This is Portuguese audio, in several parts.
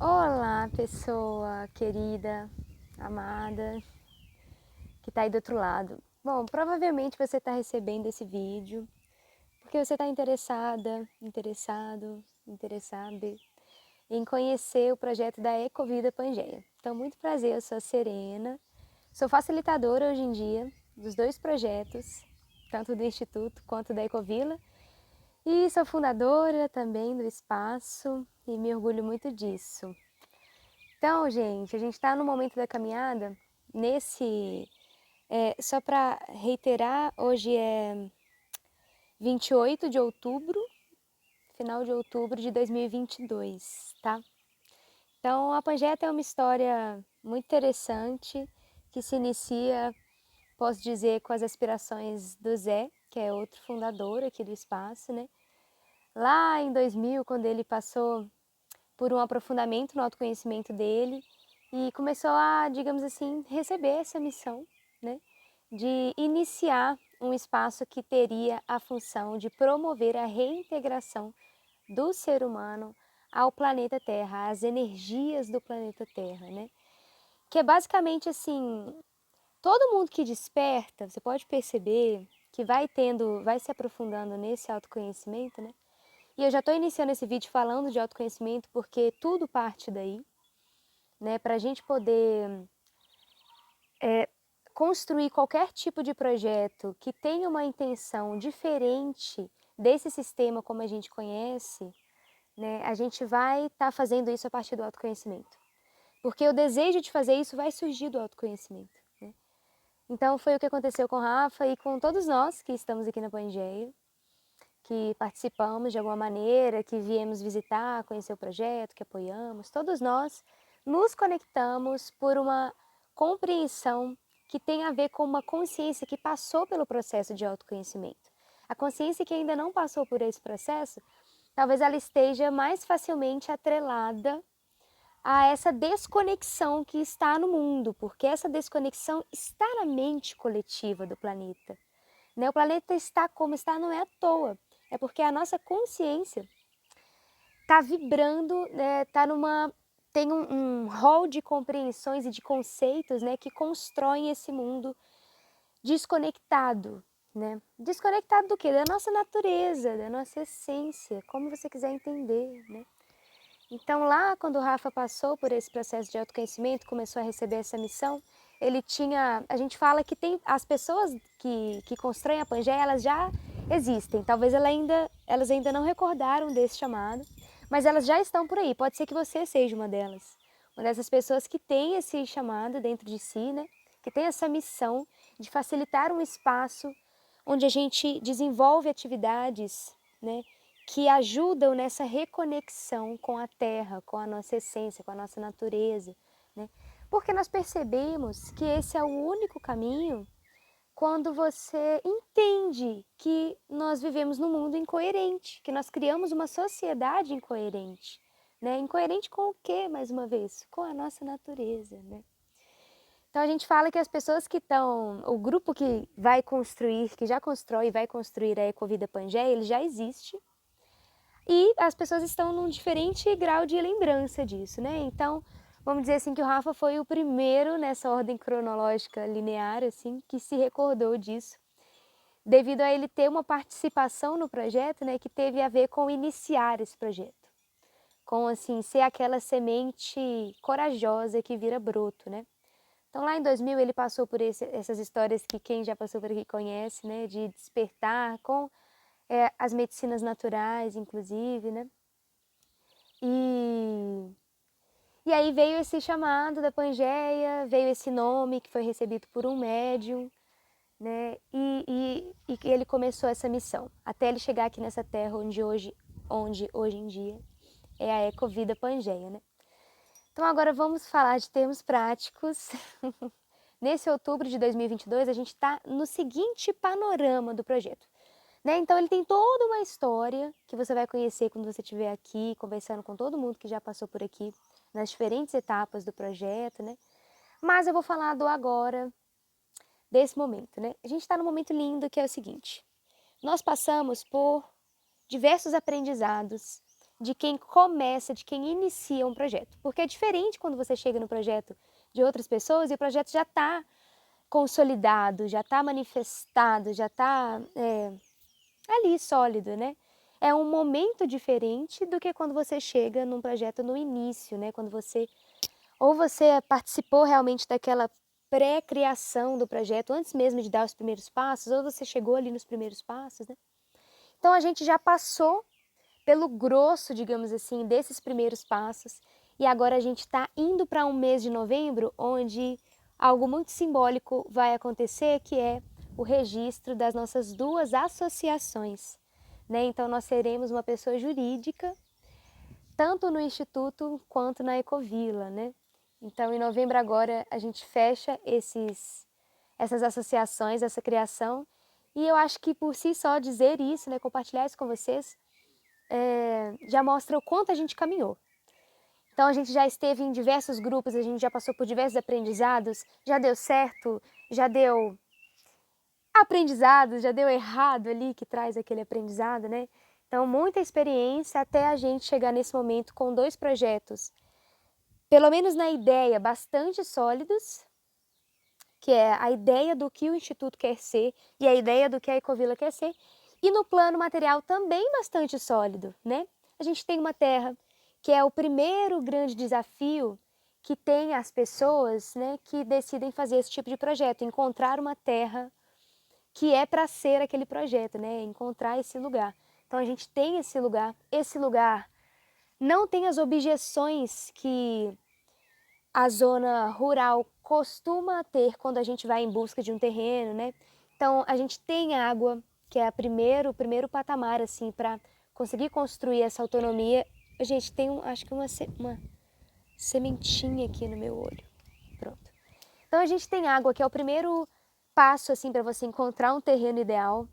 Olá, pessoa querida, amada, que está aí do outro lado. Bom, provavelmente você está recebendo esse vídeo porque você está interessado em conhecer o projeto da Ecovida Pangeia. Então, muito prazer, eu sou a Serena, sou facilitadora hoje em dia dos dois projetos, tanto do Instituto quanto da Ecovila, e sou fundadora também do espaço e me orgulho muito disso. Então, gente, a gente está no momento da caminhada, só para reiterar, hoje é 28 de outubro, final de outubro de 2022, tá? Então, a Pangeia é uma história muito interessante, que se inicia, posso dizer, com as aspirações do Zé, que é outro fundador aqui do espaço, né? Lá em 2000, quando ele passou por um aprofundamento no autoconhecimento dele e começou a, digamos assim, receber essa missão, né, de iniciar um espaço que teria a função de promover a reintegração do ser humano ao planeta Terra, às energias do planeta Terra, né? Que é basicamente assim, todo mundo que desperta, você pode perceber que vai se aprofundando nesse autoconhecimento, né? E eu já estou iniciando esse vídeo falando de autoconhecimento porque tudo parte daí, né? Para a gente poder construir qualquer tipo de projeto que tenha uma intenção diferente desse sistema como a gente conhece, né? A gente vai estar fazendo isso a partir do autoconhecimento. Porque o desejo de fazer isso vai surgir do autoconhecimento, né? Então foi o que aconteceu com o Rafa e com todos nós que estamos aqui na Pangeia, que participamos de alguma maneira, que viemos visitar, conhecer o projeto, que apoiamos, todos nós nos conectamos por uma compreensão que tem a ver com uma consciência que passou pelo processo de autoconhecimento. A consciência que ainda não passou por esse processo, talvez ela esteja mais facilmente atrelada a essa desconexão que está no mundo, porque essa desconexão está na mente coletiva do planeta. O planeta está como está não é à toa, é porque a nossa consciência está vibrando, né, tem um rol de compreensões e de conceitos, né, que constroem esse mundo desconectado. Né? Desconectado do quê? Da nossa natureza, da nossa essência, como você quiser entender. Né? Então lá, quando o Rafa passou por esse processo de autoconhecimento, começou a receber essa missão, a gente fala que tem as pessoas que constroem a Pangeia, elas já existem, talvez elas ainda não recordaram desse chamado, mas elas já estão por aí, pode ser que você seja uma dessas pessoas que tem esse chamado dentro de si, né? Que tem essa missão de facilitar um espaço onde a gente desenvolve atividades, né? Que ajudam nessa reconexão com a terra, com a nossa essência, com a nossa natureza, né? Porque nós percebemos que esse é o único caminho quando você entende que nós vivemos num mundo incoerente, que nós criamos uma sociedade incoerente, né? Incoerente com o quê, mais uma vez? Com a nossa natureza, né? Então a gente fala que as pessoas que estão, o grupo que vai construir, que já constrói e vai construir a Ecovida Pangeia, ele já existe, e as pessoas estão num diferente grau de lembrança disso, né? Então, vamos dizer assim que o Rafa foi o primeiro nessa ordem cronológica linear, assim, que se recordou disso, devido a ele ter uma participação no projeto, né, que teve a ver com iniciar esse projeto, com assim ser aquela semente corajosa que vira broto, né? Então lá em 2000 ele passou por essas histórias que quem já passou por aqui conhece, né, de despertar com as medicinas naturais, inclusive, né? E, e aí veio esse chamado da Pangeia, veio esse nome que foi recebido por um médium, né? E ele começou essa missão, até ele chegar aqui nessa terra onde hoje em dia é a Ecovida Pangeia, né? Então agora vamos falar de termos práticos. Nesse outubro de 2022 a gente está no seguinte panorama do projeto. Né? Então ele tem toda uma história que você vai conhecer quando você estiver aqui, conversando com todo mundo que já passou por aqui, nas diferentes etapas do projeto, né? Mas eu vou falar do agora, desse momento, né? A gente está num momento lindo que é o seguinte, nós passamos por diversos aprendizados de quem começa, de quem inicia um projeto. Porque é diferente quando você chega no projeto de outras pessoas e o projeto já está consolidado, já está manifestado, já está ali sólido, né? É um momento diferente do que quando você chega num projeto no início, né? Quando você participou realmente daquela pré-criação do projeto, antes mesmo de dar os primeiros passos, ou você chegou ali nos primeiros passos, né? Então a gente já passou pelo grosso, digamos assim, desses primeiros passos, e agora a gente está indo para um mês de novembro, onde algo muito simbólico vai acontecer, que é o registro das nossas 2 associações, né? Então nós seremos uma pessoa jurídica, tanto no Instituto quanto na Ecovila, né? Então em novembro agora a gente fecha essas associações, essa criação, e eu acho que por si só dizer isso, né, compartilhar isso com vocês, já mostra o quanto a gente caminhou. Então a gente já esteve em diversos grupos, a gente já passou por diversos aprendizados, já deu certo, já deu aprendizado, já deu errado ali que traz aquele aprendizado, né? Então muita experiência até a gente chegar nesse momento com 2 projetos, pelo menos na ideia, bastante sólidos, que é a ideia do que o Instituto quer ser e a ideia do que a Ecovila quer ser, e no plano material também bastante sólido, né? A gente tem uma terra que é o primeiro grande desafio que tem as pessoas, né, que decidem fazer esse tipo de projeto, encontrar uma terra que é para ser aquele projeto, né, encontrar esse lugar. Então a gente tem esse lugar não tem as objeções que a zona rural costuma ter quando a gente vai em busca de um terreno, né? Então a gente tem água, que é o primeiro patamar assim para conseguir construir essa autonomia. A gente tem acho que uma sementinha aqui no meu olho. Pronto. Então a gente tem água, que é o primeiro passo assim para você encontrar um terreno ideal.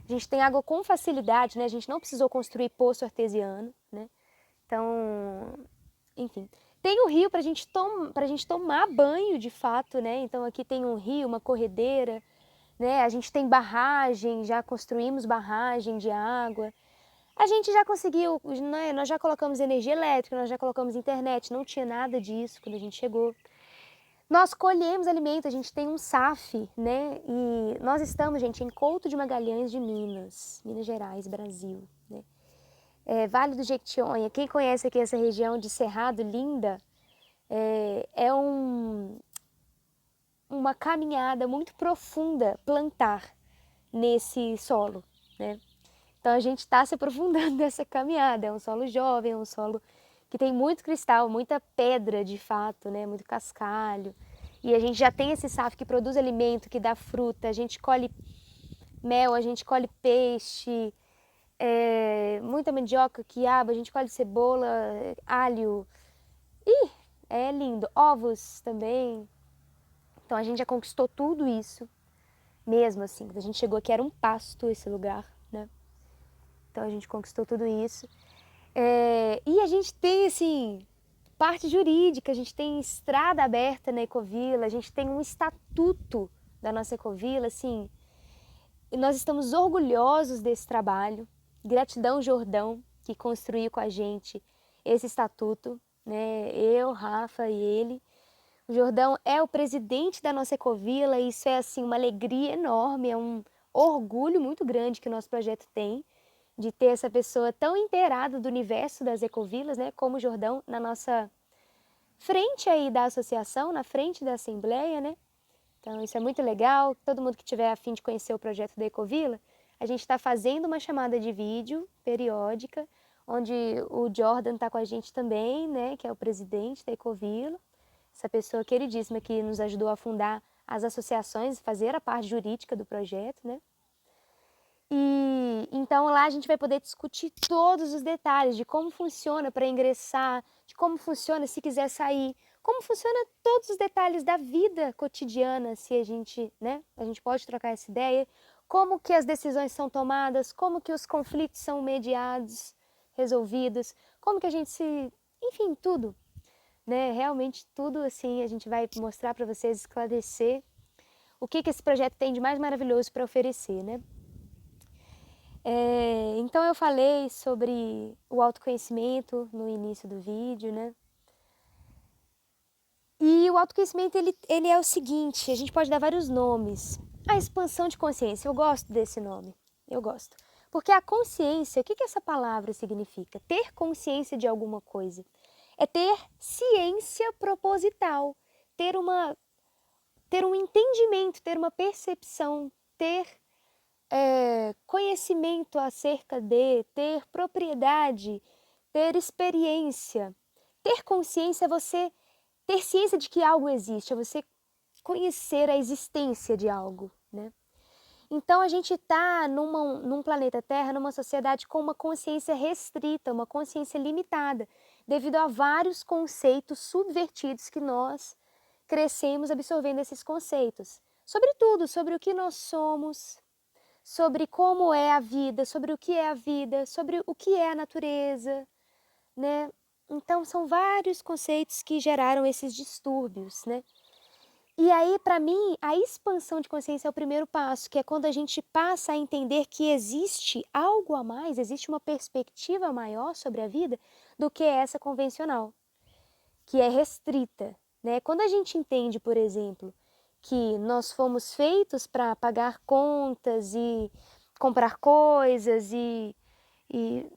A gente tem água com facilidade, né? A gente não precisou construir poço artesiano, né? Então, enfim. Tem o rio para a gente tomar banho de fato, né? Então aqui tem um rio, uma corredeira, né? A gente tem barragem, já construímos barragem de água. A gente já conseguiu, né? Nós já colocamos energia elétrica, nós já colocamos internet, não tinha nada disso quando a gente chegou. Nós colhemos alimento, a gente tem um SAF, né? E nós estamos, gente, em Couto de Magalhães de Minas, Minas Gerais, Brasil, né? Vale do Jequitinhonha, quem conhece aqui essa região de Cerrado, linda, é uma caminhada muito profunda plantar nesse solo, né? Então a gente está se aprofundando nessa caminhada, é um solo jovem, é um solo que tem muito cristal, muita pedra de fato, né? Muito cascalho. E a gente já tem esse SAF que produz alimento, que dá fruta, a gente colhe mel, a gente colhe peixe, muita mandioca, quiabo, a gente colhe cebola, alho. Ih, é lindo. Ovos também. Então a gente já conquistou tudo isso, mesmo assim. Quando a gente chegou aqui era um pasto esse lugar, né? Então a gente conquistou tudo isso. E a gente tem, assim, parte jurídica, a gente tem estrada aberta na Ecovila, a gente tem um estatuto da nossa Ecovila, assim. E nós estamos orgulhosos desse trabalho. Gratidão, Jordão, que construiu com a gente esse estatuto, né? Eu, Rafa e ele. O Jordão é o presidente da nossa Ecovila e isso é assim uma alegria enorme, é um orgulho muito grande que o nosso projeto tem de ter essa pessoa tão inteirada do universo das ecovilas, né, como o Jordão, na nossa frente aí da associação, na frente da assembleia, né? Então isso é muito legal. Todo mundo que tiver a fim de conhecer o projeto da Ecovila, a gente está fazendo uma chamada de vídeo periódica, onde o Jordan está com a gente também, né, que é o presidente da Ecovila, essa pessoa queridíssima que nos ajudou a fundar as associações, fazer a parte jurídica do projeto, né? E então lá a gente vai poder discutir todos os detalhes de como funciona para ingressar, de como funciona se quiser sair, como funciona todos os detalhes da vida cotidiana, se a gente, né, a gente pode trocar essa ideia, como que as decisões são tomadas, como que os conflitos são mediados, resolvidos, como que a gente se, enfim, tudo, né, realmente tudo assim a gente vai mostrar para vocês, esclarecer o que esse projeto tem de mais maravilhoso para oferecer, né? Então eu falei sobre o autoconhecimento no início do vídeo, né? E o autoconhecimento, ele é o seguinte, a gente pode dar vários nomes. A expansão de consciência, eu gosto desse nome, eu gosto. Porque a consciência, o que essa palavra significa? Ter consciência de alguma coisa. É ter ciência proposital, ter um entendimento, ter uma percepção, ter conhecimento acerca de, ter propriedade, ter experiência. Ter consciência é você ter ciência de que algo existe, é você conhecer a existência de algo, né? Então a gente está num planeta Terra, numa sociedade com uma consciência restrita, uma consciência limitada, devido a vários conceitos subvertidos que nós crescemos absorvendo esses conceitos. Sobre tudo, sobre o que nós somos, sobre como é a vida, sobre o que é a vida, sobre o que é a natureza, né? Então são vários conceitos que geraram esses distúrbios, né? E aí, para mim, a expansão de consciência é o primeiro passo, que é quando a gente passa a entender que existe algo a mais, existe uma perspectiva maior sobre a vida do que essa convencional, que é restrita, né? Quando a gente entende, por exemplo, que nós fomos feitos para pagar contas e comprar coisas e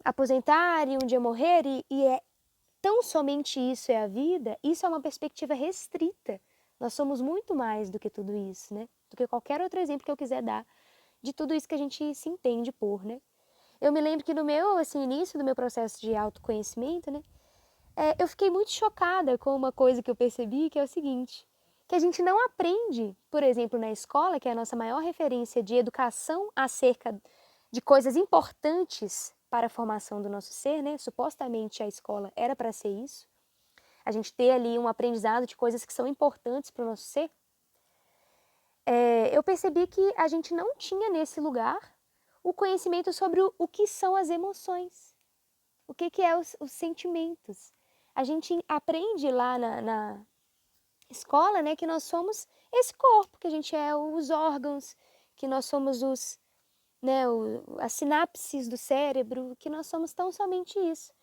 aposentar e um dia morrer, e é tão somente isso é a vida, isso é uma perspectiva restrita. Nós somos muito mais do que tudo isso, né? Do que qualquer outro exemplo que eu quiser dar de tudo isso que a gente se entende por, né? Eu me lembro que no meu, assim, início do meu processo de autoconhecimento, né? Eu fiquei muito chocada com uma coisa que eu percebi, que é o seguinte, que a gente não aprende, por exemplo, na escola, que é a nossa maior referência de educação acerca de coisas importantes para a formação do nosso ser, né? Supostamente a escola era para ser isso. A gente ter ali um aprendizado de coisas que são importantes para o nosso ser. Eu percebi que a gente não tinha nesse lugar o conhecimento sobre o que são as emoções, o que é os sentimentos. A gente aprende lá na escola, né, que nós somos esse corpo, que a gente é os órgãos, que nós somos as sinapses do cérebro, que nós somos tão somente isso.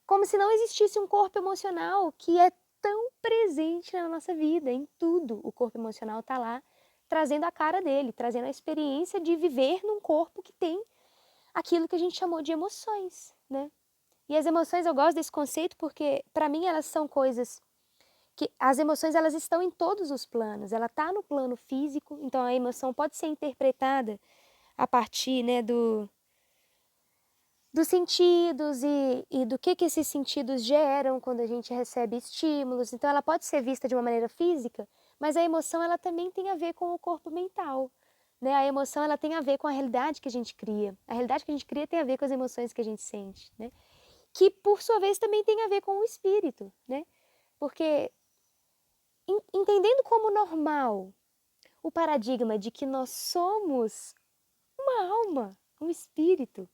Como se não existisse um corpo emocional que é tão presente na nossa vida, em tudo. O corpo emocional está lá, trazendo a cara dele, trazendo a experiência de viver num corpo que tem aquilo que a gente chamou de emoções, né? E as emoções, eu gosto desse conceito porque, para mim, elas são coisas que... As emoções, elas estão em todos os planos. Ela está no plano físico, então a emoção pode ser interpretada a partir, né, dos sentidos e do que esses sentidos geram quando a gente recebe estímulos. Então ela pode ser vista de uma maneira física, mas a emoção ela também tem a ver com o corpo mental, né? A emoção ela tem a ver com a realidade que a gente cria. A realidade que a gente cria tem a ver com as emoções que a gente sente, né? Que por sua vez também tem a ver com o espírito, né? Porque entendendo como normal o paradigma de que nós somos uma alma, um espírito,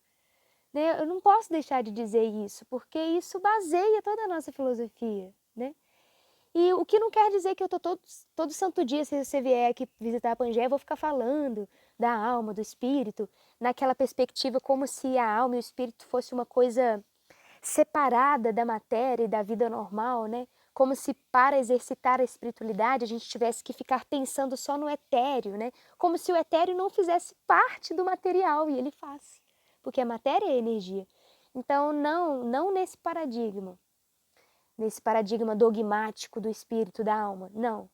né? Eu não posso deixar de dizer isso, porque isso baseia toda a nossa filosofia, né? E o que não quer dizer que eu tô todo santo dia, se você vier aqui visitar a Pangeia, eu vou ficar falando da alma, do espírito, naquela perspectiva como se a alma e o espírito fosse uma coisa separada da matéria e da vida normal, né? Como se para exercitar a espiritualidade a gente tivesse que ficar pensando só no etéreo, né? Como se o etéreo não fizesse parte do material, e ele faz, porque a matéria é energia. Então, não nesse paradigma dogmático do espírito, da alma, não.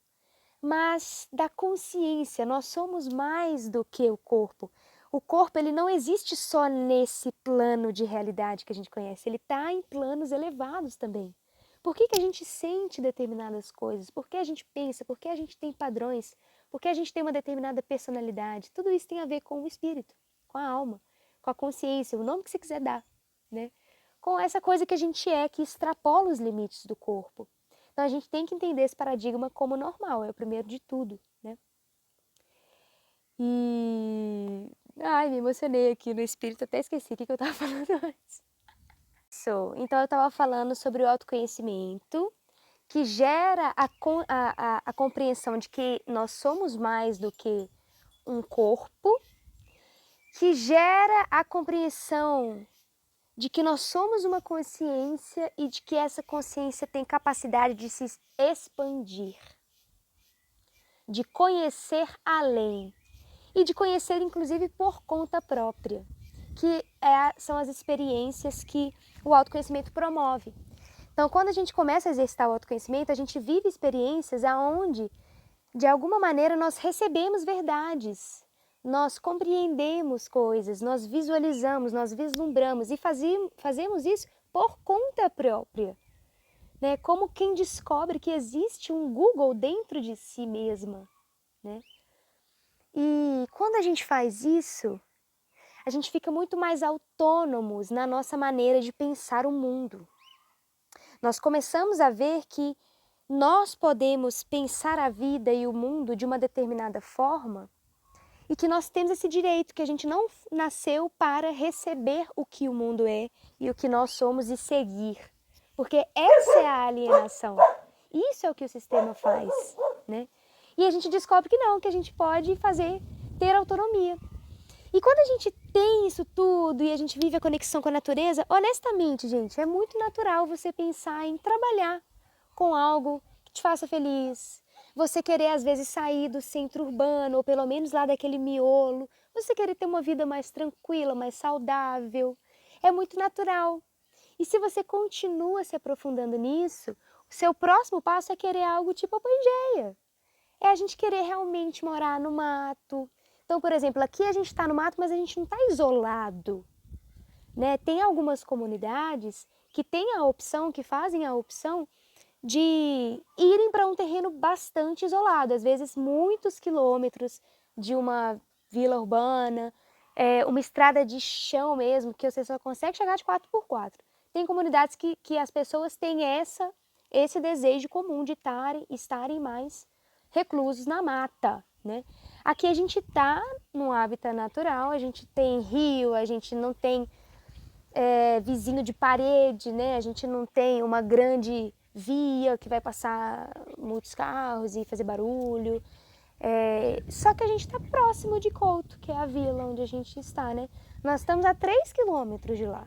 Mas da consciência, nós somos mais do que o corpo. O corpo, ele não existe só nesse plano de realidade que a gente conhece, ele está em planos elevados também. Por que a gente sente determinadas coisas? Por que a gente pensa? Por que a gente tem padrões? Por que a gente tem uma determinada personalidade? Tudo isso tem a ver com o espírito, com a alma, com a consciência, o nome que você quiser dar, né? Com essa coisa que a gente é, que extrapola os limites do corpo. Então a gente tem que entender esse paradigma como normal, é o primeiro de tudo, né? E... Ai, me emocionei aqui no espírito, até esqueci o que eu estava falando antes. Então eu estava falando sobre o autoconhecimento, que gera a compreensão de que nós somos mais do que um corpo, que gera a compreensão de que nós somos uma consciência e de que essa consciência tem capacidade de se expandir, de conhecer além e de conhecer inclusive por conta própria, que são as experiências que o autoconhecimento promove. Então, quando a gente começa a exercitar o autoconhecimento, a gente vive experiências aonde, de alguma maneira, nós recebemos verdades, nós compreendemos coisas, nós visualizamos, nós vislumbramos e fazemos isso por conta própria, né? Como quem descobre que existe um Google dentro de si mesma, né? E quando a gente faz isso, a gente fica muito mais autônomos na nossa maneira de pensar o mundo. Nós começamos a ver que nós podemos pensar a vida e o mundo de uma determinada forma e que nós temos esse direito, que a gente não nasceu para receber o que o mundo é e o que nós somos e seguir. Porque essa é a alienação. Isso é o que o sistema faz, né? E a gente descobre que não, que a gente pode ter autonomia. E quando a gente tem isso tudo e a gente vive a conexão com a natureza, honestamente, gente, é muito natural você pensar em trabalhar com algo que te faça feliz. Você querer, às vezes, sair do centro urbano, ou pelo menos lá daquele miolo. Você querer ter uma vida mais tranquila, mais saudável. É muito natural. E se você continua se aprofundando nisso, o seu próximo passo é querer algo tipo a Pangeia. É a gente querer realmente morar no mato. Então, por exemplo, aqui a gente está no mato, mas a gente não está isolado, né? Tem algumas comunidades que têm a opção, que fazem a opção de irem para um terreno bastante isolado, às vezes muitos quilômetros de uma vila urbana, uma estrada de chão mesmo, que você só consegue chegar de 4x4. Tem comunidades que as pessoas têm esse desejo comum de estarem mais reclusos na mata, né? Aqui a gente está num hábitat natural, a gente tem rio, a gente não tem vizinho de parede, né? A gente não tem uma grande via que vai passar muitos carros e fazer barulho. Só que a gente está próximo de Couto, que é a vila onde a gente está, né? Nós estamos a 3 quilômetros de lá.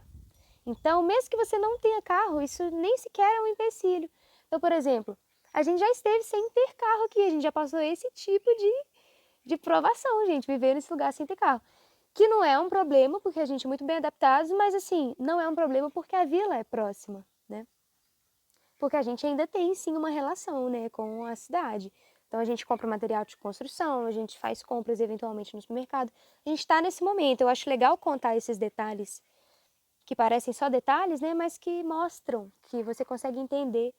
Então, mesmo que você não tenha carro, isso nem sequer é um empecilho. Então, por exemplo, a gente já esteve sem ter carro aqui, a gente já passou esse tipo de provação, gente, viver nesse lugar sem ter carro. Que não é um problema, porque a gente é muito bem adaptado, mas assim, não é um problema porque a vila é próxima, né? Porque a gente ainda tem sim uma relação, né, com a cidade. Então a gente compra material de construção, a gente faz compras eventualmente no supermercado. A gente está nesse momento, eu acho legal contar esses detalhes que parecem só detalhes, né, mas que mostram que você consegue entender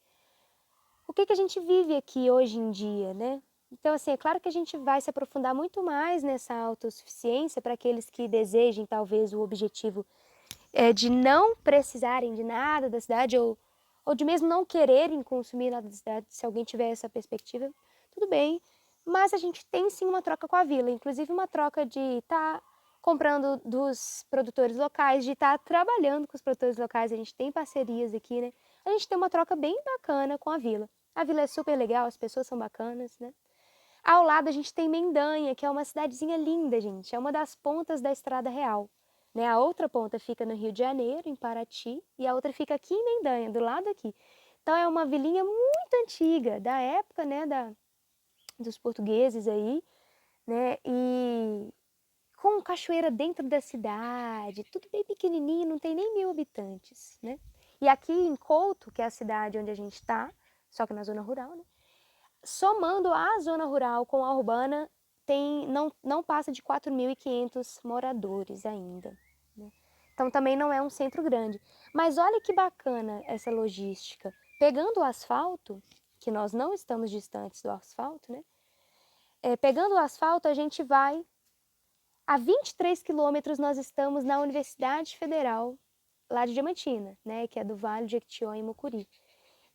o que a gente vive aqui hoje em dia, né? Então, assim, é claro que a gente vai se aprofundar muito mais nessa autossuficiência para aqueles que desejem, talvez, o objetivo de não precisarem de nada da cidade ou de mesmo não quererem consumir nada da cidade, se alguém tiver essa perspectiva, tudo bem. Mas a gente tem sim uma troca com a vila, inclusive uma troca de estar comprando dos produtores locais, de estar trabalhando com os produtores locais, a gente tem parcerias aqui, né? A gente tem uma troca bem bacana com a vila. A vila é super legal, as pessoas são bacanas, né? Ao lado a gente tem Mendanha, que é uma cidadezinha linda, gente. É uma das pontas da Estrada Real, né? A outra ponta fica no Rio de Janeiro, em Paraty, e a outra fica aqui em Mendanha, do lado aqui. Então é uma vilinha muito antiga, da época, né, dos portugueses aí, né? E com cachoeira dentro da cidade, tudo bem pequenininho, não tem nem 1000 habitantes, né? E aqui em Couto, que é a cidade onde a gente está, só que na zona rural, né? Somando a zona rural com a urbana, não passa de 4.500 moradores ainda, né? Então também não é um centro grande. Mas olha que bacana essa logística. Pegando o asfalto, que nós não estamos distantes do asfalto, né? Pegando o asfalto, a gente vai a 23 quilômetros, nós estamos na Universidade Federal, lá de Diamantina, né? Que é do Vale de Jequitinhonha e Mucuri.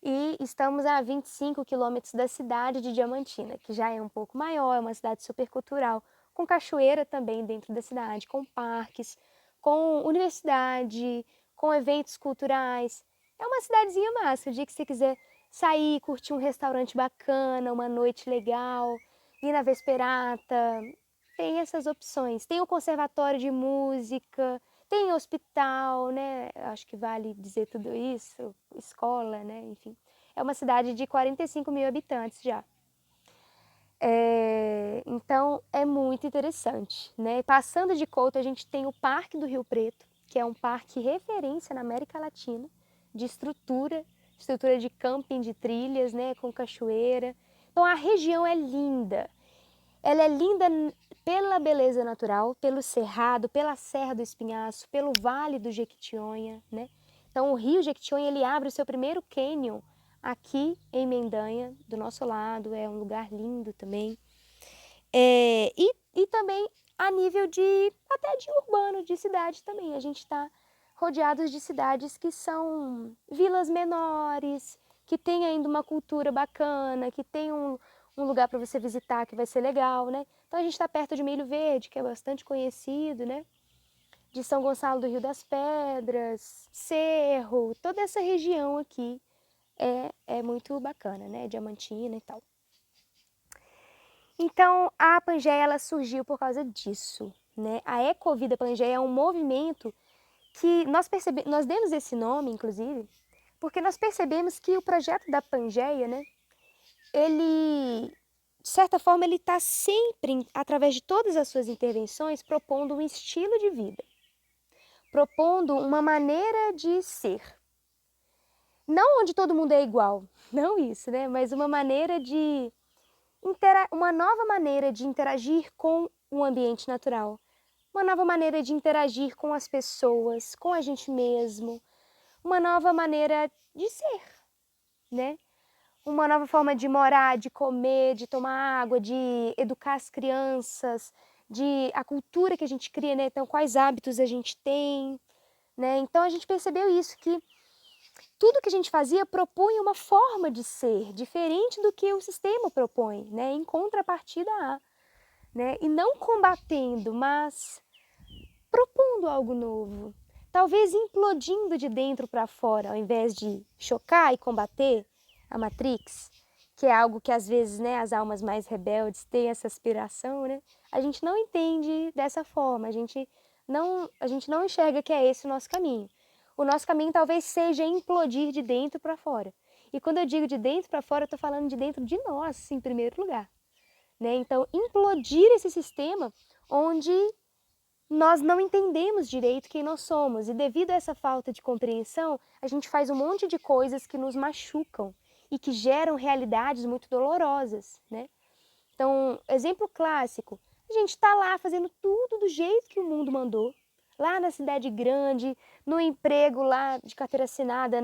E estamos a 25 quilômetros da cidade de Diamantina, que já é um pouco maior, é uma cidade super cultural, com cachoeira também dentro da cidade, com parques, com universidade, com eventos culturais. É uma cidadezinha massa, o dia que você quiser sair, curtir um restaurante bacana, uma noite legal, ir na Vesperata, tem essas opções. Tem o conservatório de música, tem hospital, né? Acho que vale dizer tudo isso, escola, né? Enfim, é uma cidade de 45 mil habitantes já. Então, é muito interessante, né? Passando de Couto, a gente tem o Parque do Rio Preto, que é um parque referência na América Latina, de estrutura de camping, de trilhas, né? Com cachoeira. Então, a região é linda. Ela é linda pela beleza natural, pelo cerrado, pela Serra do Espinhaço, pelo Vale do Jequitinhonha, né? Então, o Rio Jequitinhonha, ele abre o seu primeiro cânion aqui em Mendanha, do nosso lado, é um lugar lindo também. E também a nível até de urbano, de cidade também. A gente está rodeados de cidades que são vilas menores, que tem ainda uma cultura bacana, que tem um lugar para você visitar que vai ser legal, né? Então a gente está perto de Milho Verde, que é bastante conhecido, né? De São Gonçalo do Rio das Pedras, Cerro, toda essa região aqui é muito bacana, né? Diamantina e tal. Então, a Pangeia ela surgiu por causa disso, né? A Ecovida Pangeia é um movimento que nós demos esse nome, inclusive, porque nós percebemos que o projeto da Pangeia, né? Ele, de certa forma, ele está sempre, através de todas as suas intervenções, propondo um estilo de vida, propondo uma maneira de ser. Não onde todo mundo é igual, não isso, né? Mas uma maneira de uma nova maneira de interagir com o ambiente natural, uma nova maneira de interagir com as pessoas, com a gente mesmo, uma nova maneira de ser, né? Uma nova forma de morar, de comer, de tomar água, de educar as crianças, de a cultura que a gente cria, né? Então, quais hábitos a gente tem, né? Então, a gente percebeu isso, que tudo que a gente fazia propunha uma forma de ser diferente do que o sistema propõe, né? Em contrapartida a, né? E não combatendo, mas propondo algo novo. Talvez implodindo de dentro para fora, ao invés de chocar e combater a Matrix, que é algo que às vezes, né, as almas mais rebeldes têm essa aspiração, né? A gente não entende dessa forma, a gente não enxerga que é esse o nosso caminho. O nosso caminho talvez seja implodir de dentro para fora. E quando eu digo de dentro para fora, eu estou falando de dentro de nós, em primeiro lugar, né? Então, implodir esse sistema onde nós não entendemos direito quem nós somos, e devido a essa falta de compreensão, a gente faz um monte de coisas que nos machucam e que geram realidades muito dolorosas, né? Então, exemplo clássico, a gente está lá fazendo tudo do jeito que o mundo mandou, lá na cidade grande, no emprego lá de carteira assinada,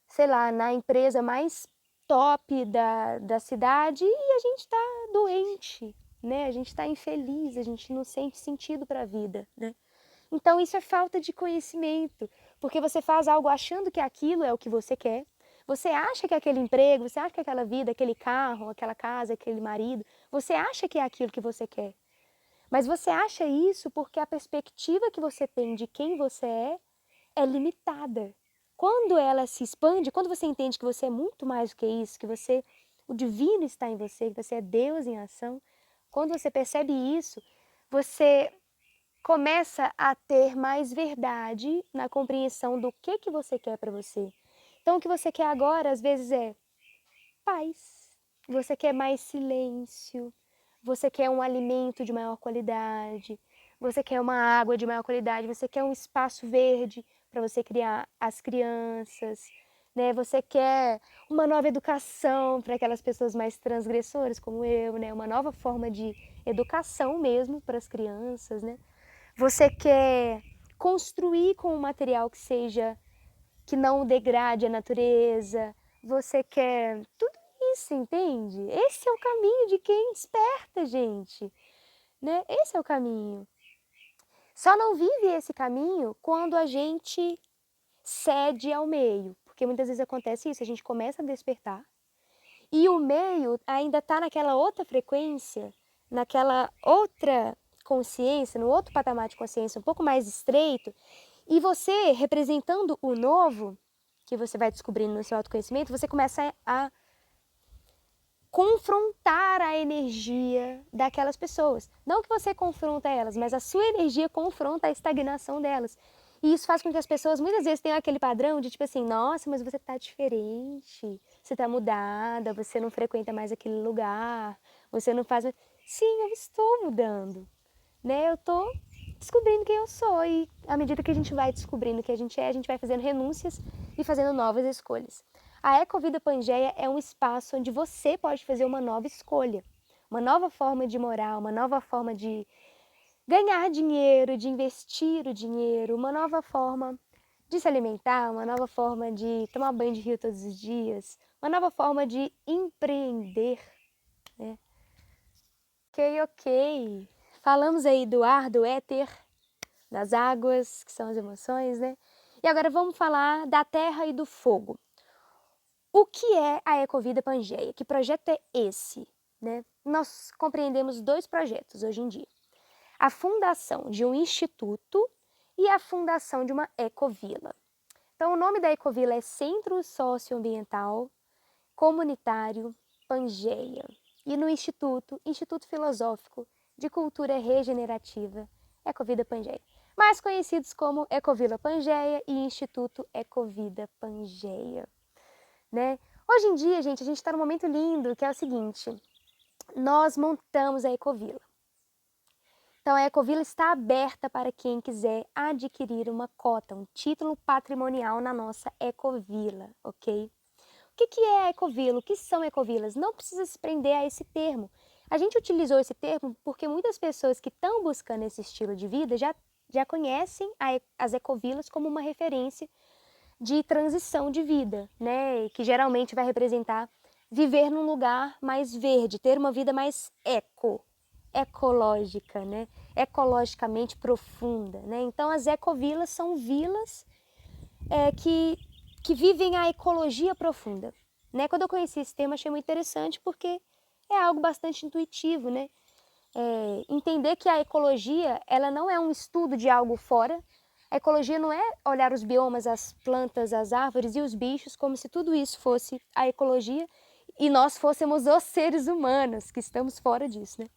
sei lá, na empresa mais top da cidade, e a gente está doente, né? A gente está infeliz, a gente não sente sentido para a vida, né? Então isso é falta de conhecimento, porque você faz algo achando que aquilo é o que você quer. Você acha que aquele emprego, você acha que aquela vida, aquele carro, aquela casa, aquele marido, você acha que é aquilo que você quer. Mas você acha isso porque a perspectiva que você tem de quem você é limitada. Quando ela se expande, quando você entende que você é muito mais do que isso, que o divino está em você, que você é Deus em ação, quando você percebe isso, você começa a ter mais verdade na compreensão do que você quer para você. Então, o que você quer agora, às vezes, é paz. Você quer mais silêncio. Você quer um alimento de maior qualidade. Você quer uma água de maior qualidade. Você quer um espaço verde para você criar as crianças. Né? Você quer uma nova educação para aquelas pessoas mais transgressoras como eu, né? Uma nova forma de educação mesmo para as crianças, né? Você quer construir com um material que não degrade a natureza. Você quer tudo isso, entende? Esse é o caminho de quem desperta, gente, né? Esse é o caminho. Só não vive esse caminho quando a gente cede ao meio, porque muitas vezes acontece isso, a gente começa a despertar e o meio ainda está naquela outra frequência, naquela outra consciência, no outro patamar de consciência um pouco mais estreito, e você, representando o novo, que você vai descobrindo no seu autoconhecimento, você começa a confrontar a energia daquelas pessoas. Não que você confronta elas, mas a sua energia confronta a estagnação delas. E isso faz com que as pessoas muitas vezes tenham aquele padrão de tipo assim, nossa, mas você tá diferente, você tá mudada, você não frequenta mais aquele lugar, você não faz... Sim, eu estou mudando, né? Eu tô descobrindo quem eu sou e à medida que a gente vai descobrindo quem a gente vai fazendo renúncias e fazendo novas escolhas. A Ecovida Pangeia é um espaço onde você pode fazer uma nova escolha, uma nova forma de morar, uma nova forma de ganhar dinheiro, de investir o dinheiro, uma nova forma de se alimentar, uma nova forma de tomar banho de rio todos os dias, uma nova forma de empreender, né? Ok. Falamos aí do ar, do éter, das águas, que são as emoções, né? E agora vamos falar da terra e do fogo. O que é a Ecovida Pangeia? Que projeto é esse, né? Nós compreendemos 2 projetos hoje em dia. A fundação de um instituto e a fundação de uma ecovila. Então, o nome da ecovila é Centro Socioambiental Comunitário Pangeia. E no Instituto, Instituto Filosófico de Cultura Regenerativa Ecovida Pangeia. Mais conhecidos como Ecovila Pangeia e Instituto Ecovida Pangeia. Né? Hoje em dia, gente, a gente está num momento lindo, que é o seguinte, nós montamos a Ecovila. Então, a Ecovila está aberta para quem quiser adquirir uma cota, um título patrimonial na nossa Ecovila, ok? O que é a Ecovila? O que são ecovilas? Não precisa se prender a esse termo. A gente utilizou esse termo porque muitas pessoas que estão buscando esse estilo de vida já conhecem as ecovilas como uma referência de transição de vida, né? Que geralmente vai representar viver num lugar mais verde, ter uma vida mais ecológica, né? Ecologicamente profunda, né? Então as ecovilas são vilas que vivem a ecologia profunda, né? Quando eu conheci esse tema achei muito interessante porque é algo bastante intuitivo, né? Entender que a ecologia ela não é um estudo de algo fora. A ecologia não é olhar os biomas, as plantas, as árvores e os bichos como se tudo isso fosse a ecologia e nós fôssemos os seres humanos que estamos fora disso, né?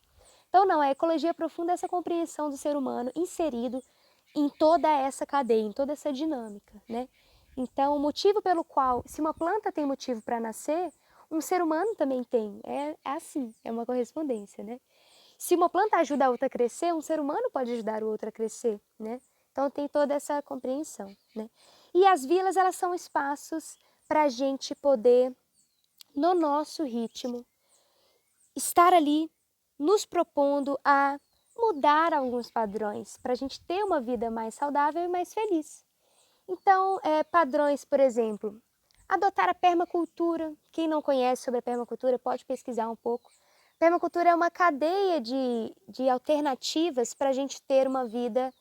Então não, a ecologia profunda é essa compreensão do ser humano inserido em toda essa cadeia, em toda essa dinâmica, né? Então o motivo pelo qual, se uma planta tem motivo para nascer, um ser humano também tem, é assim, é uma correspondência, né? Se uma planta ajuda a outra a crescer, um ser humano pode ajudar o outro a crescer, né? Então tem toda essa compreensão, né? E as vilas, elas são espaços para a gente poder, no nosso ritmo, estar ali nos propondo a mudar alguns padrões, para a gente ter uma vida mais saudável e mais feliz. Então, padrões, por exemplo, adotar a permacultura. Quem não conhece sobre a permacultura pode pesquisar um pouco. Permacultura é uma cadeia de alternativas para a gente ter uma vida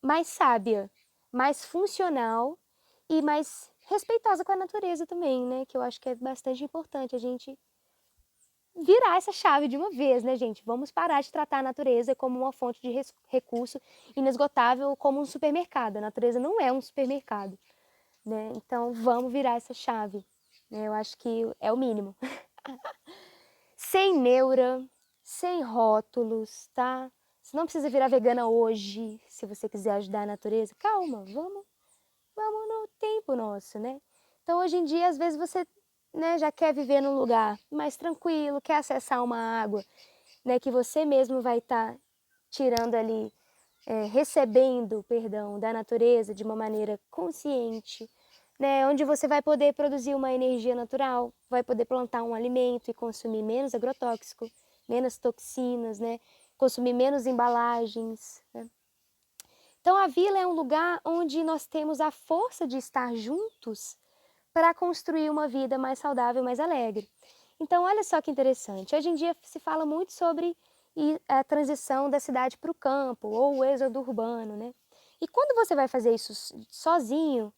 mais sábia, mais funcional e mais respeitosa com a natureza também, né? Que eu acho que é bastante importante a gente virar essa chave de uma vez, né, gente? Vamos parar de tratar a natureza como uma fonte de recurso inesgotável, como um supermercado. A natureza não é um supermercado, né? Então, vamos virar essa chave, né? Eu acho que é o mínimo. Sem neura, sem rótulos, tá? Você não precisa virar vegana hoje, se você quiser ajudar a natureza. Calma, vamos no tempo nosso, né? Então, hoje em dia, às vezes você, né, já quer viver num lugar mais tranquilo, quer acessar uma água, né, que você mesmo vai estar tirando ali, recebendo, perdão, da natureza de uma maneira consciente, né, onde você vai poder produzir uma energia natural, vai poder plantar um alimento e consumir menos agrotóxico, menos toxinas, né, consumir menos embalagens, né? Então a vila é um lugar onde nós temos a força de estar juntos para construir uma vida mais saudável, mais alegre. Então olha só que interessante, hoje em dia se fala muito sobre a transição da cidade para o campo ou o êxodo urbano, né? E quando você vai fazer isso sozinho,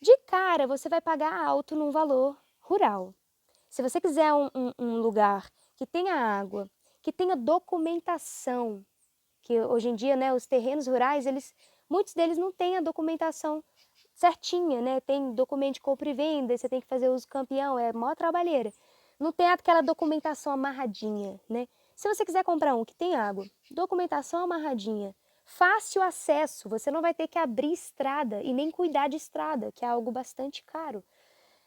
de cara você vai pagar alto num valor rural. Se você quiser um lugar que tenha água, que tenha documentação, que hoje em dia, né, os terrenos rurais, muitos deles não têm a documentação certinha, né? Tem documento de compra e venda, você tem que fazer uso campeão, é mó trabalheira. não tem aquela documentação amarradinha, né? Se você quiser comprar um que tem água, documentação amarradinha, fácil acesso, você não vai ter que abrir estrada e nem cuidar de estrada, que é algo bastante caro,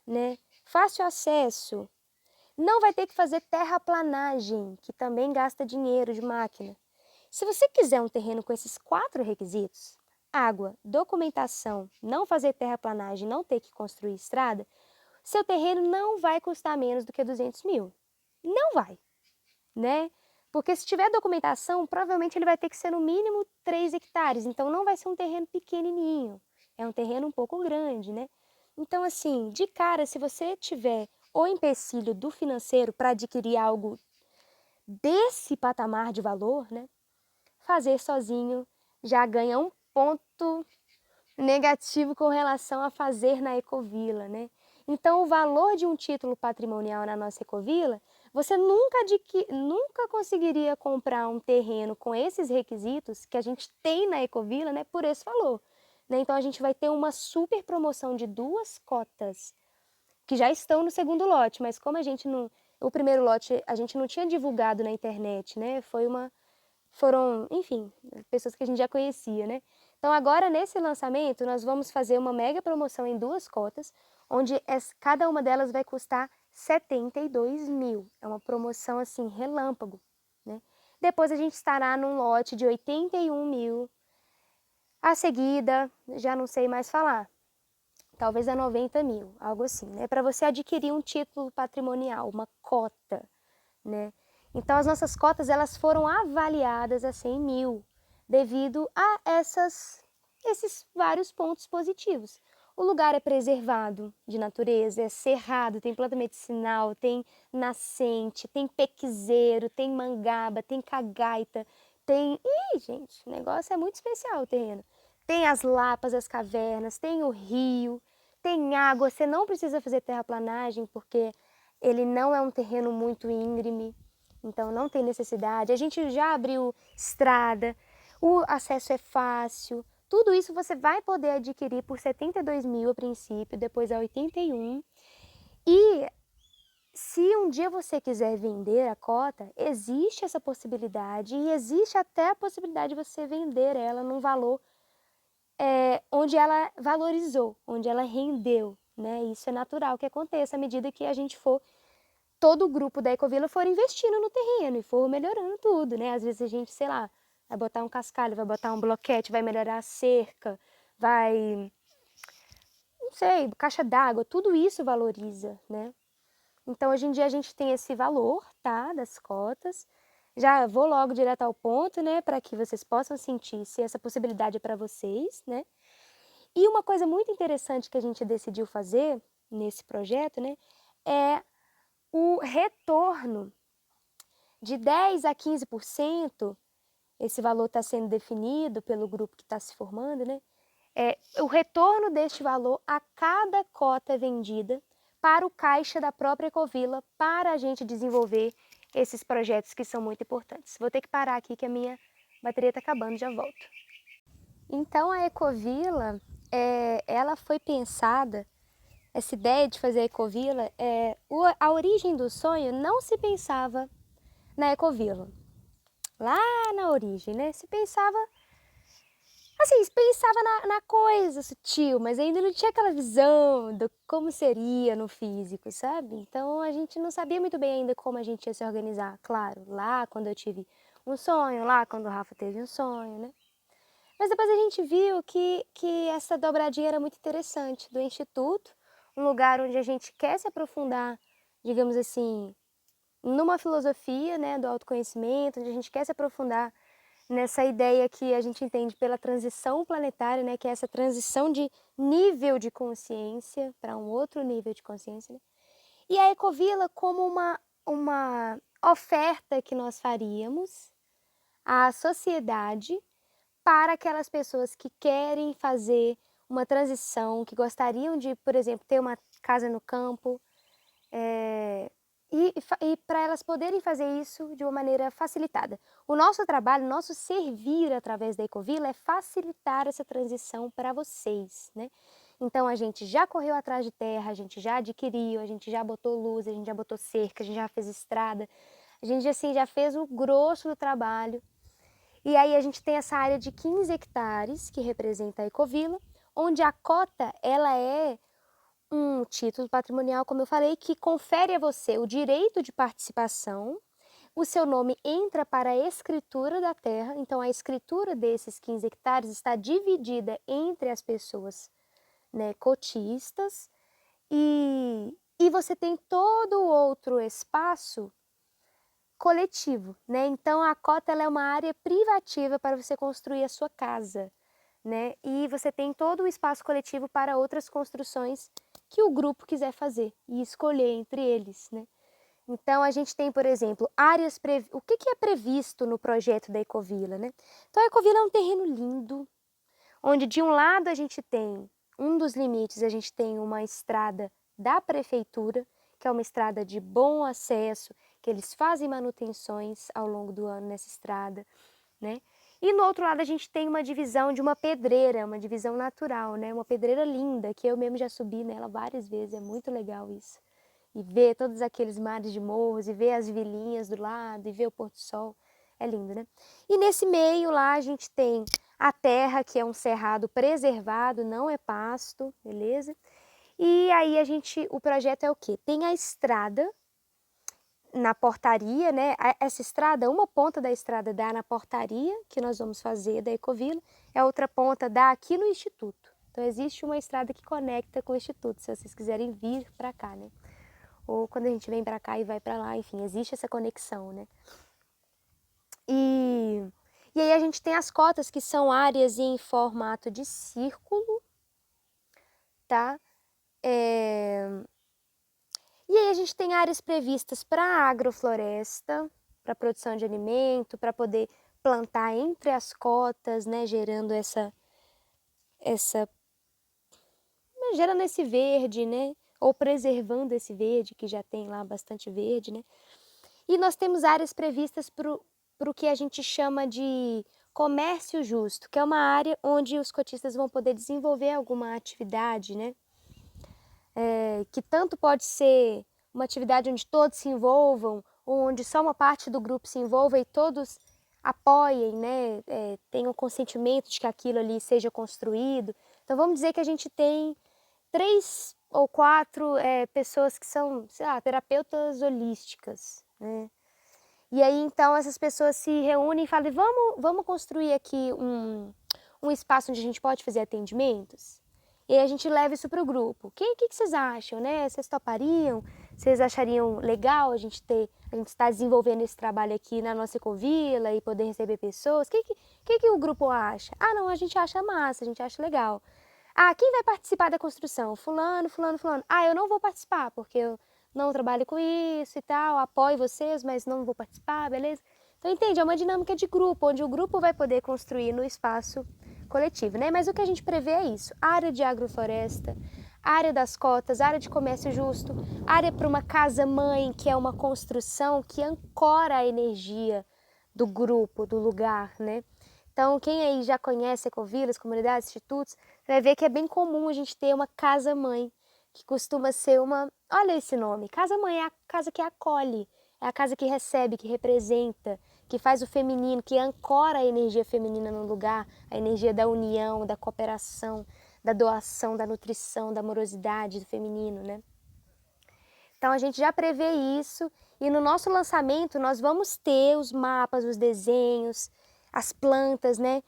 né? Fácil acesso, não vai ter que fazer terraplanagem, que também gasta dinheiro de máquina. Se você quiser um terreno com esses 4 requisitos, água, documentação, não fazer terraplanagem, não ter que construir estrada, seu terreno não vai custar menos do que 200 mil. Não vai, né? Porque se tiver documentação, provavelmente ele vai ter que ser no mínimo 3 hectares, então não vai ser um terreno pequenininho, é um terreno um pouco grande, né? Então, assim, de cara, se você tiver o empecilho do financeiro para adquirir algo desse patamar de valor, né? Fazer sozinho já ganha um ponto negativo com relação a fazer na Ecovila, né? Então, o valor de um título patrimonial na nossa Ecovila, você nunca conseguiria comprar um terreno com esses requisitos que a gente tem na Ecovila, né, por esse valor, né? Então, a gente vai ter uma super promoção de 2 cotas que já estão no segundo lote, mas como a gente não, o primeiro lote a gente não tinha divulgado na internet, né? Foram, enfim, pessoas que a gente já conhecia, né? Então agora nesse lançamento nós vamos fazer uma mega promoção em 2 cotas, onde cada uma delas vai custar 72 mil. É uma promoção assim, relâmpago, né? Depois a gente estará num lote de 81 mil. A seguida, já não sei mais falar, talvez a 90 mil, algo assim, né? Para você adquirir um título patrimonial, uma cota, né? Então, as nossas cotas elas foram avaliadas a 100 mil, devido a esses vários pontos positivos. O lugar é preservado de natureza, é cerrado, tem planta medicinal, tem nascente, tem pequizeiro, tem mangaba, tem cagaita, tem... Ih, gente, o negócio é muito especial o terreno. Tem as lapas, as cavernas, tem o rio, tem água, você não precisa fazer terraplanagem porque ele não é um terreno muito íngreme, então não tem necessidade. A gente já abriu estrada, o acesso é fácil, tudo isso você vai poder adquirir por 72 mil a princípio, depois é 81. E se um dia você quiser vender a cota, existe essa possibilidade e existe até a possibilidade de você vender ela num valor onde ela valorizou, onde ela rendeu, né? Isso é natural que aconteça à medida que a gente for, todo o grupo da Ecovila for investindo no terreno e for melhorando tudo, né? Às vezes a gente, sei lá, vai botar um cascalho, vai botar um bloquete, vai melhorar a cerca, vai, não sei, caixa d'água, tudo isso valoriza, né? Então, hoje em dia a gente tem esse valor, tá, das cotas. Já vou logo direto ao ponto, né, para que vocês possam sentir se essa possibilidade é para vocês, né? E uma coisa muito interessante que a gente decidiu fazer nesse projeto, né, é o retorno de 10 a 15%, esse valor está sendo definido pelo grupo que está se formando, né? O retorno deste valor a cada cota vendida para o caixa da própria Ecovila, para a gente desenvolver esses projetos que são muito importantes. Vou ter que parar aqui que a minha bateria está acabando, já volto. Então a Ecovila, ela foi pensada, essa ideia de fazer a Ecovila, a origem do sonho não se pensava na Ecovila. Lá na origem, né? Se pensava, assim, se pensava na coisa sutil, mas ainda não tinha aquela visão do como seria no físico, sabe? Então a gente não sabia muito bem ainda como a gente ia se organizar. Claro, lá quando eu tive um sonho, lá quando o Rafa teve um sonho, né? Mas depois a gente viu que essa dobradinha era muito interessante do Instituto, um lugar onde a gente quer se aprofundar, digamos assim, numa filosofia, né, do autoconhecimento, onde a gente quer se aprofundar nessa ideia que a gente entende pela transição planetária, né, que é essa transição de nível de consciência para um outro nível de consciência, né? E a Ecovila como uma oferta que nós faríamos à sociedade para aquelas pessoas que querem fazer uma transição, que gostariam de, por exemplo, ter uma casa no campo, e para elas poderem fazer isso de uma maneira facilitada. O nosso trabalho, o nosso servir através da Ecovila é facilitar essa transição para vocês, né? Então a gente já correu atrás de terra, a gente já adquiriu, a gente já botou luz, a gente já botou cerca, a gente já fez estrada, a gente assim já fez o grosso do trabalho. E aí a gente tem essa área de 15 hectares que representa a Ecovila, onde a cota ela é um título patrimonial, como eu falei, que confere a você o direito de participação. O seu nome entra para a escritura da terra, então a escritura desses 15 hectares está dividida entre as pessoas, né, cotistas, e você tem todo o outro espaço coletivo, né? Então a cota ela é uma área privativa para você construir a sua casa, né? E você tem todo o espaço coletivo para outras construções que o grupo quiser fazer e escolher entre eles, né? Então a gente tem, por exemplo, o que é previsto no projeto da Ecovila, né? Então a Ecovila é um terreno lindo, onde de um lado a gente tem, um dos limites, a gente tem uma estrada da prefeitura, que é uma estrada de bom acesso, que eles fazem manutenções ao longo do ano nessa estrada, né? E no outro lado a gente tem uma divisão de uma pedreira, uma divisão natural, né? Uma pedreira linda, que eu mesmo já subi nela várias vezes, é muito legal isso. E ver todos aqueles mares de morros, e ver as vilinhas do lado, e ver o pôr do sol, é lindo, né? E nesse meio lá a gente tem a terra, que é um cerrado preservado, não é pasto, beleza? E aí o projeto é o quê? Tem a estrada na portaria, né? Essa estrada, uma ponta da estrada dá na portaria, que nós vamos fazer da Ecovila, e a outra ponta dá aqui no Instituto. Então existe uma estrada que conecta com o Instituto, se vocês quiserem vir para cá, né? Ou quando a gente vem para cá e vai para lá, enfim, existe essa conexão, né? E aí a gente tem as cotas, que são áreas em formato de círculo, tá? E aí a gente tem áreas previstas para agrofloresta, para produção de alimento, para poder plantar entre as cotas, né? Gerando esse verde, né? Ou preservando esse verde, que já tem lá bastante verde, né? E nós temos áreas previstas para o que a gente chama de comércio justo, que é uma área onde os cotistas vão poder desenvolver alguma atividade, né? Que tanto pode ser uma atividade onde todos se envolvam, ou onde só uma parte do grupo se envolva e todos apoiem, né? Tenham consentimento de que aquilo ali seja construído. Então vamos dizer que a gente tem 3 ou 4 pessoas que são, sei lá, terapeutas holísticas, né? E aí, então, essas pessoas se reúnem e falam, vamos construir aqui um espaço onde a gente pode fazer atendimentos? E aí a gente leva isso para o grupo. O que vocês acham, né? Vocês topariam? Vocês achariam legal a gente estar desenvolvendo esse trabalho aqui na nossa Ecovila e poder receber pessoas? O que o grupo acha? Ah, não, a gente acha massa, a gente acha legal. Ah, quem vai participar da construção? Fulano, fulano, fulano. Ah, eu não vou participar, porque eu não trabalho com isso e tal, apoio vocês, mas não vou participar, beleza? Então, entende? É uma dinâmica de grupo, onde o grupo vai poder construir no espaço coletivo, né? Mas o que a gente prevê é isso: área de agrofloresta, área das cotas, área de comércio justo, área para uma casa-mãe, que é uma construção que ancora a energia do grupo, do lugar, né? Então, quem aí já conhece ecovilas, comunidades, institutos, você vai ver que é bem comum a gente ter uma casa-mãe, que costuma ser olha esse nome, casa-mãe é a casa que acolhe, é a casa que recebe, que representa, que faz o feminino, que ancora a energia feminina no lugar, a energia da união, da cooperação, da doação, da nutrição, da amorosidade do feminino, né? Então a gente já prevê isso e no nosso lançamento nós vamos ter os mapas, os desenhos, as plantas, né?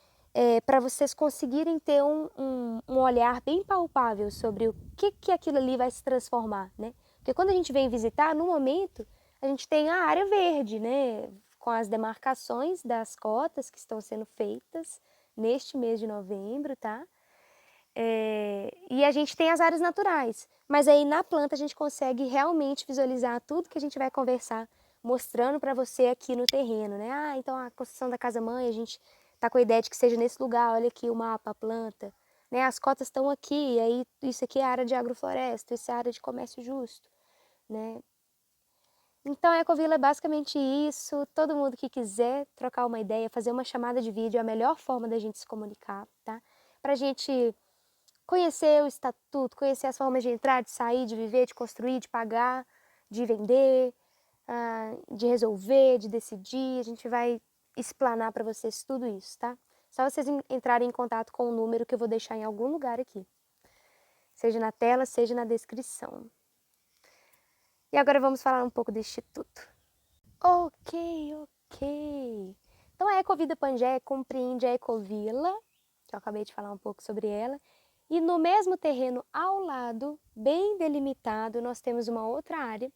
Para vocês conseguirem ter um olhar bem palpável sobre o que aquilo ali vai se transformar, né? Porque quando a gente vem visitar, no momento, a gente tem a área verde, né? Com as demarcações das cotas que estão sendo feitas neste mês de novembro, tá? E a gente tem as áreas naturais, mas aí na planta a gente consegue realmente visualizar tudo que a gente vai conversar, mostrando para você aqui no terreno, né? Ah, então a construção da casa-mãe, a gente tá com a ideia de que seja nesse lugar, olha aqui o mapa, a planta, né? As cotas estão aqui, e aí isso aqui é a área de agrofloresta, isso é a área de comércio justo, né? Então a Ecovila é basicamente isso, todo mundo que quiser trocar uma ideia, fazer uma chamada de vídeo, é a melhor forma da gente se comunicar, tá? Pra gente conhecer o estatuto, conhecer as formas de entrar, de sair, de viver, de construir, de pagar, de vender, de resolver, de decidir. A gente vai explanar para vocês tudo isso, tá? Só vocês entrarem em contato com o número que eu vou deixar em algum lugar aqui. Seja na tela, seja na descrição. E agora vamos falar um pouco do Instituto. Ok. Então a Ecovida Pangeia compreende a Ecovila, que eu acabei de falar um pouco sobre ela, e no mesmo terreno ao lado, bem delimitado, nós temos uma outra área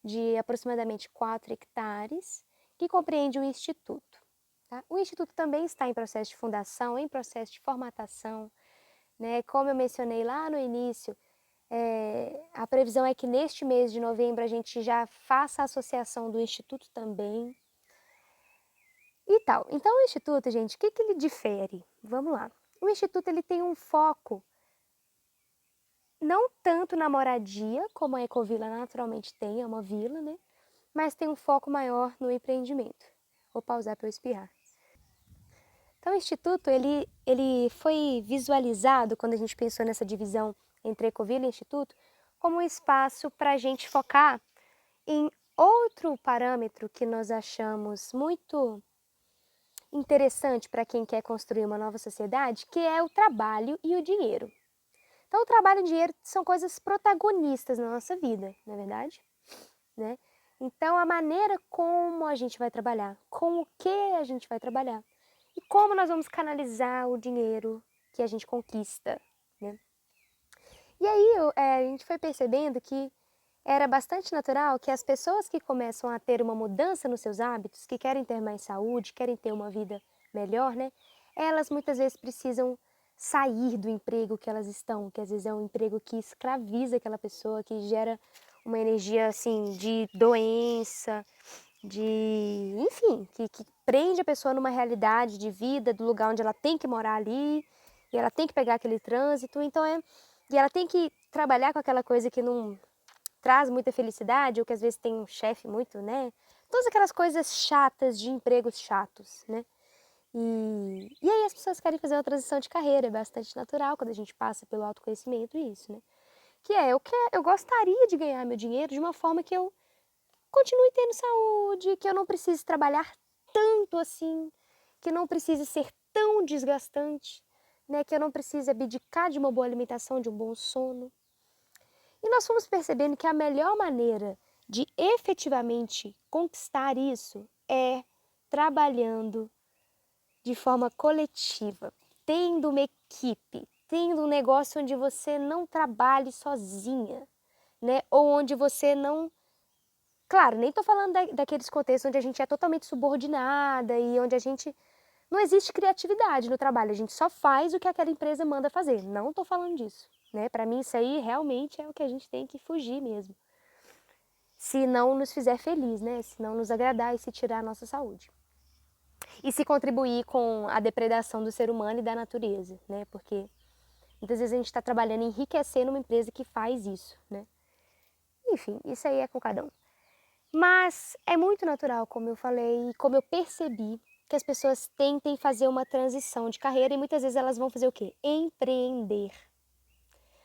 de aproximadamente 4 hectares, que compreende o Instituto. Tá? O Instituto também está em processo de fundação, em processo de formatação, né? Como eu mencionei lá no início, a previsão é que neste mês de novembro a gente já faça a associação do Instituto também. E tal. Então o Instituto, gente, o que ele difere? Vamos lá. O Instituto ele tem um foco não tanto na moradia, como a Ecovila naturalmente tem, é uma vila, né? Mas tem um foco maior no empreendimento. Vou pausar para eu espirrar. Então o Instituto, ele foi visualizado, quando a gente pensou nessa divisão entre Ecovila e Instituto, como um espaço para a gente focar em outro parâmetro que nós achamos muito interessante para quem quer construir uma nova sociedade, que é o trabalho e o dinheiro. Então, o trabalho e o dinheiro são coisas protagonistas na nossa vida, não é verdade? Né? Então, a maneira como a gente vai trabalhar, com o que a gente vai trabalhar e como nós vamos canalizar o dinheiro que a gente conquista. Né? E aí, a gente foi percebendo que era bastante natural que as pessoas que começam a ter uma mudança nos seus hábitos, que querem ter mais saúde, querem ter uma vida melhor, né? Elas muitas vezes precisam sair do emprego que elas estão, que às vezes é um emprego que escraviza aquela pessoa, que gera uma energia assim de doença, enfim, que prende a pessoa numa realidade de vida, do lugar onde ela tem que morar ali, e ela tem que pegar aquele trânsito, e ela tem que trabalhar com aquela coisa que não traz muita felicidade, ou que às vezes tem um chefe muito, né? Todas aquelas coisas chatas de empregos chatos, né? E aí as pessoas querem fazer uma transição de carreira, é bastante natural quando a gente passa pelo autoconhecimento e isso, né? Eu gostaria de ganhar meu dinheiro de uma forma que eu continue tendo saúde, que eu não precise trabalhar tanto assim, que não precise ser tão desgastante, né? Que eu não precise abdicar de uma boa alimentação, de um bom sono. E nós fomos percebendo que a melhor maneira de efetivamente conquistar isso é trabalhando de forma coletiva, tendo uma equipe, tendo um negócio onde você não trabalhe sozinha, né? Ou onde você não... Claro, nem estou falando daqueles contextos onde a gente é totalmente subordinada e onde a gente... Não existe criatividade no trabalho, a gente só faz o que aquela empresa manda fazer. Não estou falando disso. Né? Para mim, isso aí realmente é o que a gente tem que fugir mesmo. Se não nos fizer feliz, né? Se não nos agradar e se tirar a nossa saúde. E se contribuir com a depredação do ser humano e da natureza, né? Porque muitas vezes a gente está trabalhando em enriquecer numa empresa que faz isso, né? Enfim, isso aí é com cada um. Mas é muito natural, como eu falei, e como eu percebi, que as pessoas tentem fazer uma transição de carreira e muitas vezes elas vão fazer o quê? Empreender.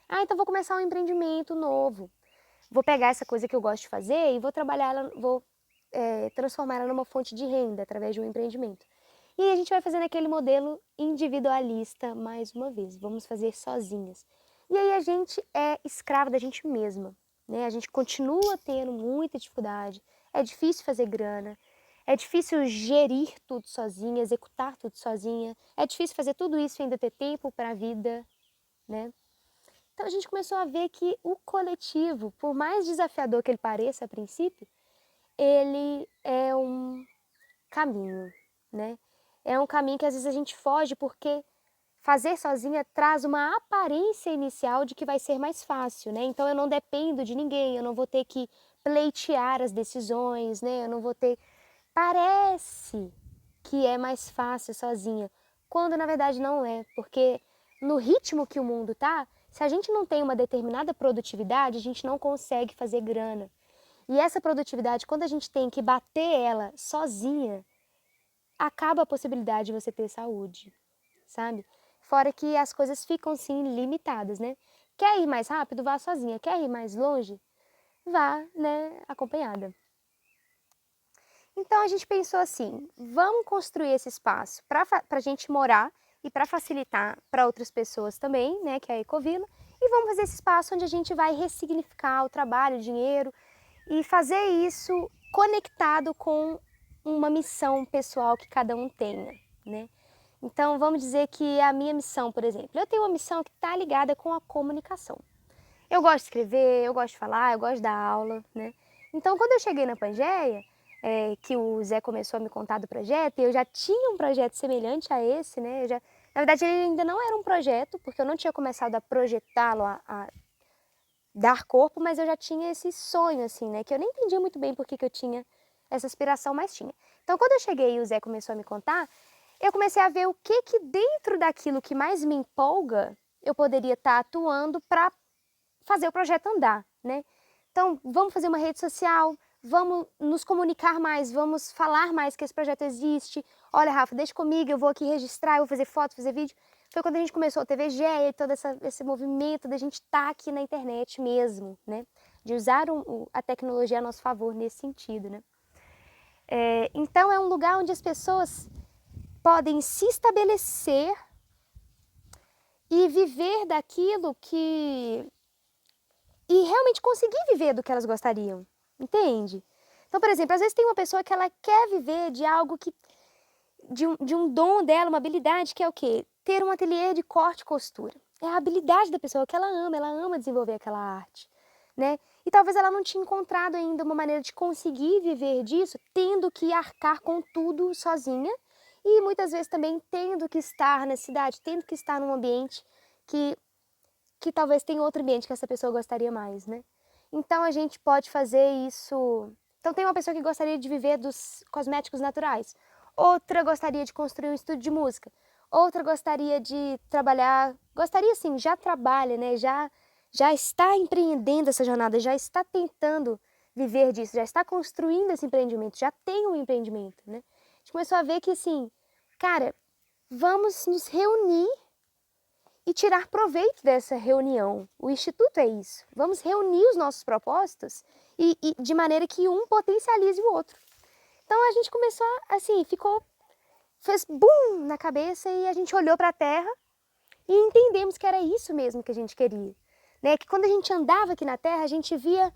Então vou começar um empreendimento novo. Vou pegar essa coisa que eu gosto de fazer e vou trabalhar ela, vou transformar ela numa fonte de renda através de um empreendimento. E a gente vai fazendo aquele modelo individualista mais uma vez. Vamos fazer sozinhas. E aí a gente é escrava da gente mesma. Né? A gente continua tendo muita dificuldade. É difícil fazer grana. É difícil gerir tudo sozinha, executar tudo sozinha. É difícil fazer tudo isso e ainda ter tempo para a vida, né? Então a gente começou a ver que o coletivo, por mais desafiador que ele pareça a princípio, ele é um caminho, né? É um caminho que às vezes a gente foge porque fazer sozinha traz uma aparência inicial de que vai ser mais fácil, né? Então eu não dependo de ninguém, eu não vou ter que pleitear as decisões, né? Eu não vou ter... Parece que é mais fácil sozinha, quando na verdade não é, porque no ritmo que o mundo tá, se a gente não tem uma determinada produtividade, a gente não consegue fazer grana. E essa produtividade, quando a gente tem que bater ela sozinha, acaba a possibilidade de você ter saúde, sabe? Fora que as coisas ficam, sim, limitadas, né? Quer ir mais rápido? Vá sozinha. Quer ir mais longe? Vá, né, acompanhada. Então a gente pensou assim, vamos construir esse espaço para a gente morar e para facilitar para outras pessoas também, né, que é a Ecovila, e vamos fazer esse espaço onde a gente vai ressignificar o trabalho, o dinheiro e fazer isso conectado com uma missão pessoal que cada um tenha, né? Então vamos dizer que a minha missão, por exemplo, eu tenho uma missão que está ligada com a comunicação. Eu gosto de escrever, eu gosto de falar, eu gosto de dar aula, né? Então, quando eu cheguei na Pangeia, que o Zé começou a me contar do projeto, e eu já tinha um projeto semelhante a esse, né? Na verdade, ele ainda não era um projeto, porque eu não tinha começado a projetá-lo, a dar corpo, mas eu já tinha esse sonho, assim, né? Que eu nem entendia muito bem por que eu tinha essa aspiração, mas tinha. Então, quando eu cheguei e o Zé começou a me contar, eu comecei a ver o que dentro daquilo que mais me empolga, eu poderia estar atuando para fazer o projeto andar, né? Então, vamos fazer uma rede social, vamos nos comunicar mais, vamos falar mais que esse projeto existe. Olha, Rafa, deixa comigo, eu vou aqui registrar, eu vou fazer foto, fazer vídeo. Foi quando a gente começou a TVG e todo esse movimento da gente estar aqui na internet mesmo, né? De usar a tecnologia a nosso favor nesse sentido, né? Então, é um lugar onde as pessoas podem se estabelecer e viver daquilo e realmente conseguir viver do que elas gostariam, entende? Então, por exemplo, às vezes tem uma pessoa que ela quer viver de algo de um dom dela, uma habilidade que é o quê? Ter um ateliê de corte e costura. É a habilidade da pessoa que ela ama desenvolver aquela arte, né? E talvez ela não tinha encontrado ainda uma maneira de conseguir viver disso, tendo que arcar com tudo sozinha e muitas vezes também tendo que estar na cidade, tendo que estar num ambiente que talvez tenha outro ambiente que essa pessoa gostaria mais, né? Então a gente pode fazer isso. Então tem uma pessoa que gostaria de viver dos cosméticos naturais, outra gostaria de construir um estúdio de música, outra gostaria de trabalhar, gostaria sim, já trabalha, né? Já está empreendendo essa jornada, já está tentando viver disso, já está construindo esse empreendimento, já tem um empreendimento, né? A gente começou a ver que assim, cara, vamos nos reunir e tirar proveito dessa reunião. O Instituto é isso. Vamos reunir os nossos propósitos e de maneira que um potencialize o outro. Então a gente começou, assim, fez bum na cabeça e a gente olhou para a Terra e entendemos que era isso mesmo que a gente queria. Né? Que quando a gente andava aqui na Terra, a gente via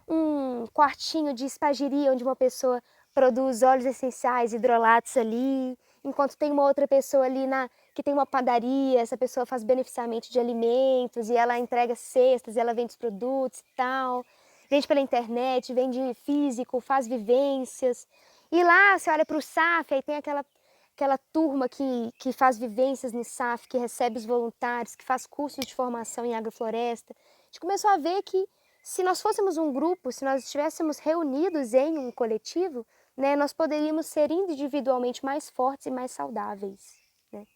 um quartinho de espagiria onde uma pessoa produz óleos essenciais, hidrolatos ali, enquanto tem uma outra pessoa ali que tem uma padaria, essa pessoa faz beneficiamento de alimentos e ela entrega cestas e ela vende os produtos e tal, vende pela internet, vende físico, faz vivências. E lá você olha para o SAF, aí tem aquela turma que faz vivências no SAF, que recebe os voluntários, que faz cursos de formação em agrofloresta. A gente começou a ver que se nós fôssemos um grupo, se nós estivéssemos reunidos em um coletivo, né, nós poderíamos ser individualmente mais fortes e mais saudáveis, né?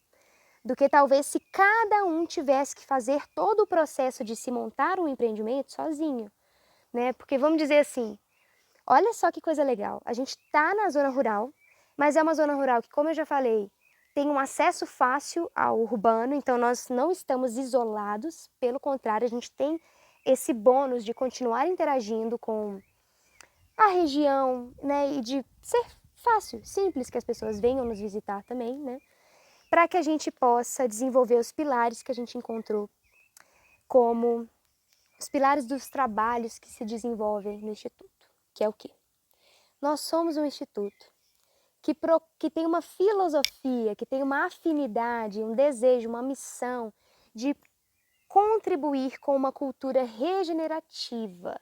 Do que talvez se cada um tivesse que fazer todo o processo de se montar um empreendimento sozinho, né? Porque vamos dizer assim, olha só que coisa legal, a gente está na zona rural, mas é uma zona rural que, como eu já falei, tem um acesso fácil ao urbano, então nós não estamos isolados, pelo contrário, a gente tem esse bônus de continuar interagindo com a região, né, e de ser fácil, simples, que as pessoas venham nos visitar também, né, para que a gente possa desenvolver os pilares que a gente encontrou como os pilares dos trabalhos que se desenvolvem no Instituto, que é o quê? Nós somos um instituto que tem uma filosofia, que tem uma afinidade, um desejo, uma missão de contribuir com uma cultura regenerativa.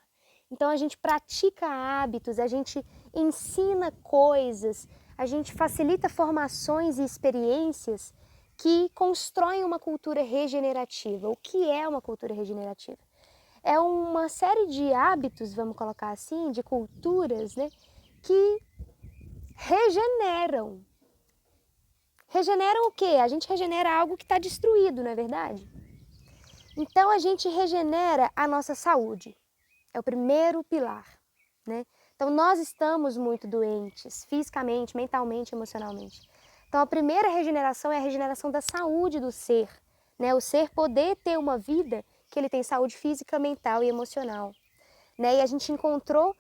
Então a gente pratica hábitos, a gente ensina coisas, a gente facilita formações e experiências que constroem uma cultura regenerativa. O que é uma cultura regenerativa? É uma série de hábitos, vamos colocar assim, de culturas, né, que regeneram. Regeneram o quê? A gente regenera algo que está destruído, não é verdade? Então a gente regenera a nossa saúde. É o primeiro pilar, né? Então nós estamos muito doentes, fisicamente, mentalmente, emocionalmente. Então, a primeira regeneração é a regeneração da saúde do ser, né? O ser poder ter uma vida que ele tem saúde física, mental e emocional, né? E a gente encontrou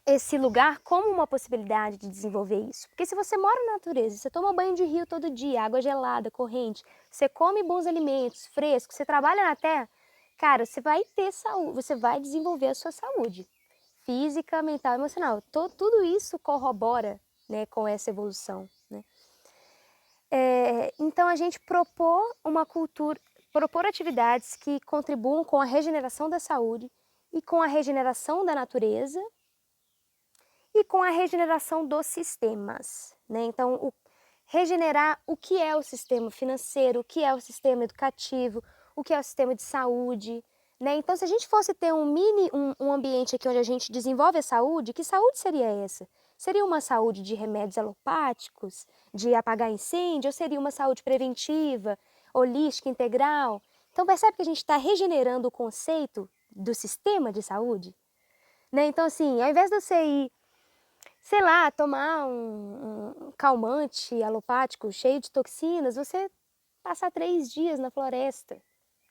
esse lugar como uma possibilidade de desenvolver isso. Porque se você mora na natureza, você toma banho de rio todo dia, água gelada, corrente, você come bons alimentos, frescos, você trabalha na terra, cara, você vai ter saúde, você vai desenvolver a sua saúde física, mental e emocional. Tudo isso corrobora, né, com essa evolução, né? Então a gente propor atividades que contribuam com a regeneração da saúde e com a regeneração da natureza e com a regeneração dos sistemas, né? Então, regenerar o que é o sistema financeiro, o que é o sistema educativo, o que é o sistema de saúde, né? Então, se a gente fosse ter um ambiente aqui onde a gente desenvolve a saúde, que saúde seria essa? Seria uma saúde de remédios alopáticos, de apagar incêndio, ou seria uma saúde preventiva, holística, integral? Então, percebe que a gente está regenerando o conceito do sistema de saúde? Né? Então, assim, ao invés de você ir, sei lá, tomar um calmante alopático cheio de toxinas, você passar 3 dias na floresta,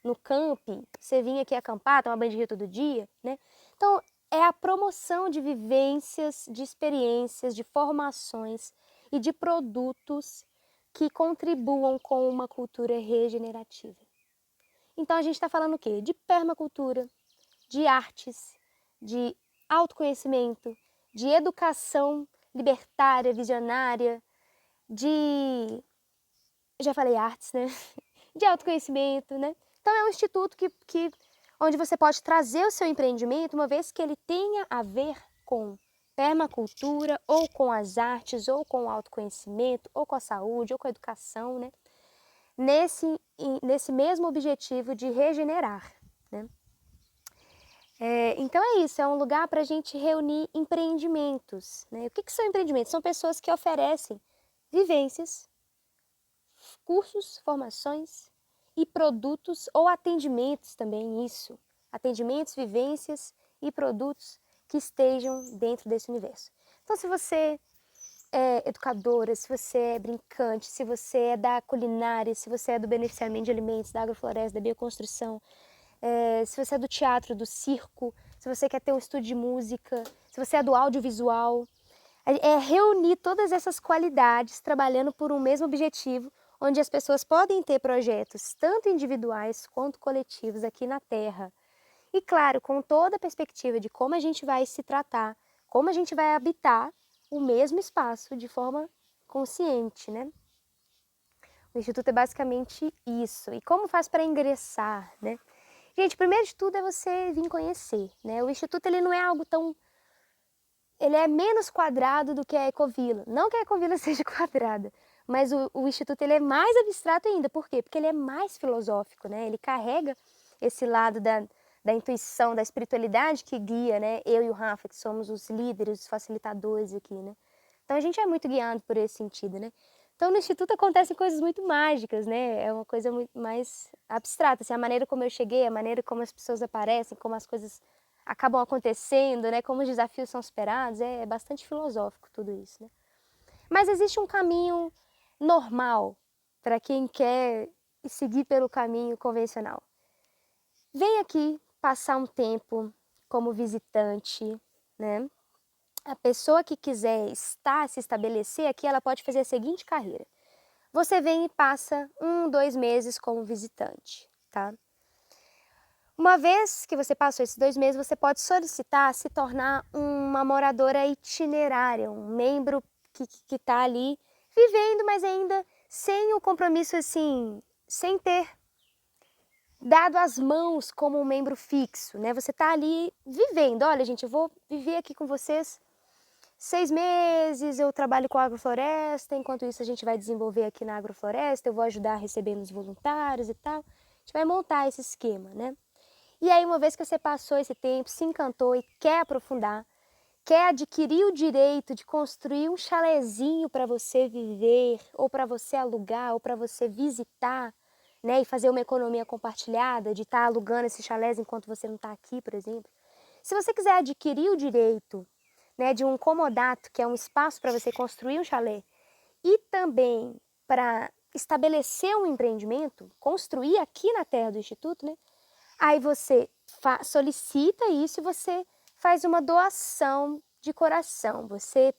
no camping, você vir aqui acampar, tomar banho de rio todo dia, né? Então, é a promoção de vivências, de experiências, de formações e de produtos que contribuam com uma cultura regenerativa. Então, a gente está falando o quê? De permacultura, de artes, de autoconhecimento, de educação libertária, visionária, de... já falei artes, né? De autoconhecimento, né? Então é um instituto onde você pode trazer o seu empreendimento, uma vez que ele tenha a ver com permacultura, ou com as artes, ou com o autoconhecimento, ou com a saúde, ou com a educação, né? Nesse mesmo objetivo de regenerar, né? Então é isso, é um lugar para a gente reunir empreendimentos, né? O que são empreendimentos? São pessoas que oferecem vivências, cursos, formações e produtos ou atendimentos também, isso. Atendimentos, vivências e produtos que estejam dentro desse universo. Então, se você é educadora, se você é brincante, se você é da culinária, se você é do beneficiamento de alimentos, da agrofloresta, da bioconstrução, se você é do teatro, do circo, se você quer ter um estúdio de música, se você é do audiovisual, é reunir todas essas qualidades trabalhando por um mesmo objetivo, onde as pessoas podem ter projetos tanto individuais quanto coletivos aqui na Terra. E claro, com toda a perspectiva de como a gente vai se tratar, como a gente vai habitar o mesmo espaço de forma consciente, né? O Instituto é basicamente isso. E como faz para ingressar, né? Gente, primeiro de tudo é você vir conhecer, né? O Instituto ele não é algo tão... ele é menos quadrado do que a Ecovila. Não que a Ecovila seja quadrada, mas o Instituto ele é mais abstrato ainda. Por quê? Porque ele é mais filosófico, né? Ele carrega esse lado da intuição, da espiritualidade que guia, né? Eu e o Rafa, que somos os líderes, os facilitadores aqui, né? Então a gente é muito guiado por esse sentido, né? Então no Instituto acontecem coisas muito mágicas, né? É uma coisa muito mais abstrata, assim, a maneira como eu cheguei, a maneira como as pessoas aparecem, como as coisas acabam acontecendo, né? Como os desafios são superados, é bastante filosófico tudo isso, né? Mas existe um caminho normal para quem quer seguir pelo caminho convencional. Vem aqui passar um tempo como visitante, né? A pessoa que quiser se estabelecer aqui, ela pode fazer a seguinte carreira. Você vem e passa 1, 2 meses como visitante, tá? Uma vez que você passou esses 2 meses, você pode solicitar se tornar uma moradora itinerária, um membro que está ali vivendo, mas ainda sem o compromisso, assim, sem ter dado as mãos como um membro fixo, né? Você está ali vivendo. Olha, gente, eu vou viver aqui com vocês 6 meses, eu trabalho com a agrofloresta, enquanto isso a gente vai desenvolver aqui na agrofloresta, eu vou ajudar recebendo os voluntários e tal. A gente vai montar esse esquema, né? E aí, uma vez que você passou esse tempo, se encantou e quer aprofundar, quer adquirir o direito de construir um chalezinho para você viver, ou para você alugar, ou para você visitar, né, e fazer uma economia compartilhada, de estar alugando esse chalés enquanto você não está aqui, por exemplo. Se você quiser adquirir o direito, né, de um comodato, que é um espaço para você construir um chalé, e também para estabelecer um empreendimento, construir aqui na terra do Instituto, né? Aí você solicita isso e você faz uma doação de coração. Você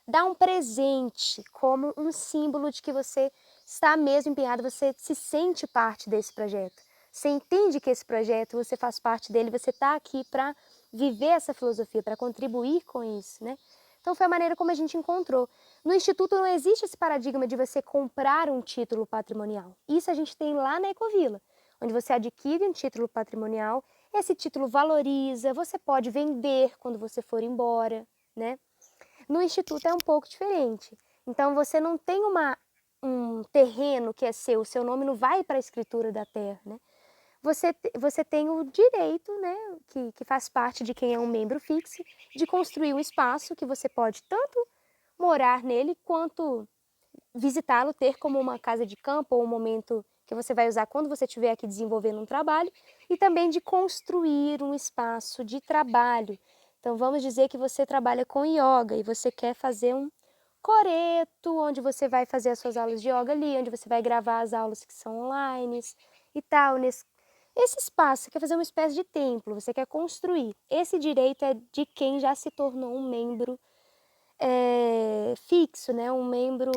dá um presente como um símbolo de que você está mesmo empenhado, você se sente parte desse projeto. Você entende que esse projeto, você faz parte dele, você está aqui para viver essa filosofia, para contribuir com isso, né? Então foi a maneira como a gente encontrou. No Instituto não existe esse paradigma de você comprar um título patrimonial. Isso a gente tem lá na Ecovila, onde você adquire um título patrimonial, esse título valoriza, você pode vender quando você for embora, né? No Instituto é um pouco diferente. Então você não tem um terreno que é seu, o seu nome não vai para a escritura da terra, né? Você tem o direito, né, que faz parte de quem é um membro fixo, de construir um espaço que você pode tanto morar nele quanto visitá-lo, ter como uma casa de campo ou um momento que você vai usar quando você estiver aqui desenvolvendo um trabalho, e também de construir um espaço de trabalho. Então vamos dizer que você trabalha com yoga e você quer fazer um coreto, onde você vai fazer as suas aulas de yoga ali, onde você vai gravar as aulas que são online e tal. Esse espaço, você quer fazer uma espécie de templo, você quer construir. Esse direito é de quem já se tornou um membro fixo, né? Um membro...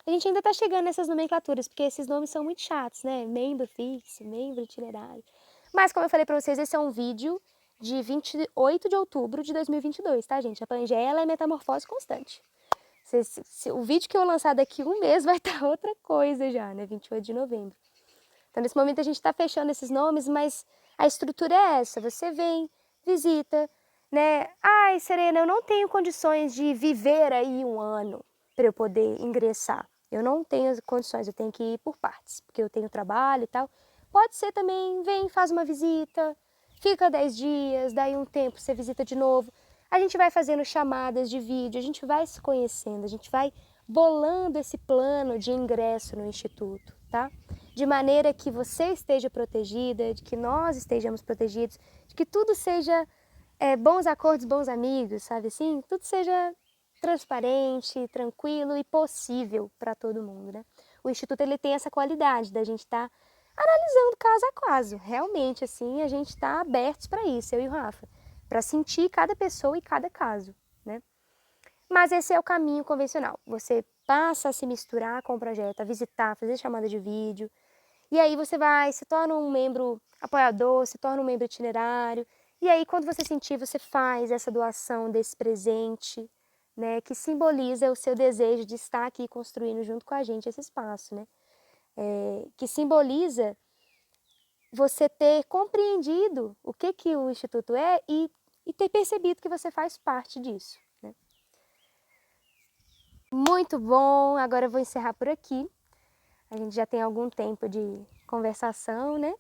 A gente ainda está chegando nessas nomenclaturas, porque esses nomes são muito chatos, né? Membro fixo, membro itinerário. Mas, como eu falei para vocês, esse é um vídeo de 28 de outubro de 2022, tá, gente? A Pangeia, ela é metamorfose constante. O vídeo que eu lançar daqui um mês vai estar outra coisa já, né? 28 de novembro. Então, nesse momento, a gente está fechando esses nomes, mas a estrutura é essa. Você vem, visita, né? Ai, Serena, eu não tenho condições de viver aí um ano para eu poder ingressar. Eu não tenho condições, eu tenho que ir por partes, porque eu tenho trabalho e tal. Pode ser também, vem, faz uma visita, fica 10 dias, daí um tempo você visita de novo. A gente vai fazendo chamadas de vídeo, a gente vai se conhecendo, a gente vai bolando esse plano de ingresso no Instituto, tá? De maneira que você esteja protegida, de que nós estejamos protegidos, de que tudo seja bons acordos, bons amigos, sabe assim? Tudo seja transparente, tranquilo e possível para todo mundo, né? O Instituto, ele tem essa qualidade da gente estar analisando caso a caso. Realmente, assim, a gente está abertos para isso, eu e o Rafa, para sentir cada pessoa e cada caso, né? Mas esse é o caminho convencional. Você passa a se misturar com o projeto, a visitar, fazer chamada de vídeo, e aí você se torna um membro apoiador, se torna um membro itinerário. E aí, quando você sentir, você faz essa doação desse presente, né? Que simboliza o seu desejo de estar aqui construindo junto com a gente esse espaço, né? Que simboliza você ter compreendido o que o Instituto é e ter percebido que você faz parte disso, né? Muito bom! Agora eu vou encerrar por aqui. A gente já tem algum tempo de conversação, né?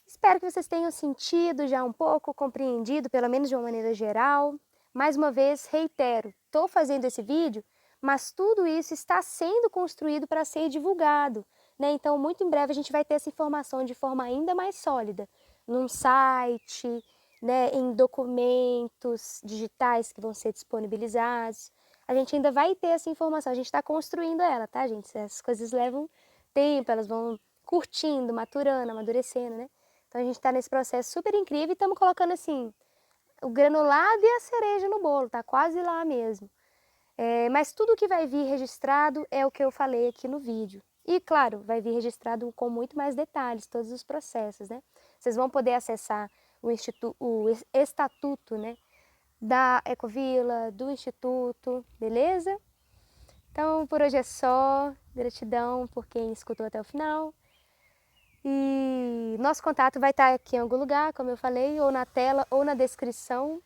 Espero que vocês tenham sentido já um pouco, compreendido, pelo menos de uma maneira geral. Mais uma vez, reitero, estou fazendo esse vídeo, mas tudo isso está sendo construído para ser divulgado, né? Então, muito em breve a gente vai ter essa informação de forma ainda mais sólida, num site, né, em documentos digitais que vão ser disponibilizados. A gente ainda vai ter essa informação, a gente está construindo ela, tá, gente? Essas coisas levam tempo, elas vão curtindo, maturando, amadurecendo, né? Então a gente está nesse processo super incrível e estamos colocando assim, o granulado e a cereja no bolo, tá quase lá mesmo. Mas tudo que vai vir registrado é o que eu falei aqui no vídeo. E claro, vai vir registrado com muito mais detalhes, todos os processos, né? Vocês vão poder acessar o estatuto, né, da Ecovila, do Instituto, beleza? Então por hoje é só, gratidão por quem escutou até o final. E nosso contato vai estar aqui em algum lugar, como eu falei, ou na tela ou na descrição.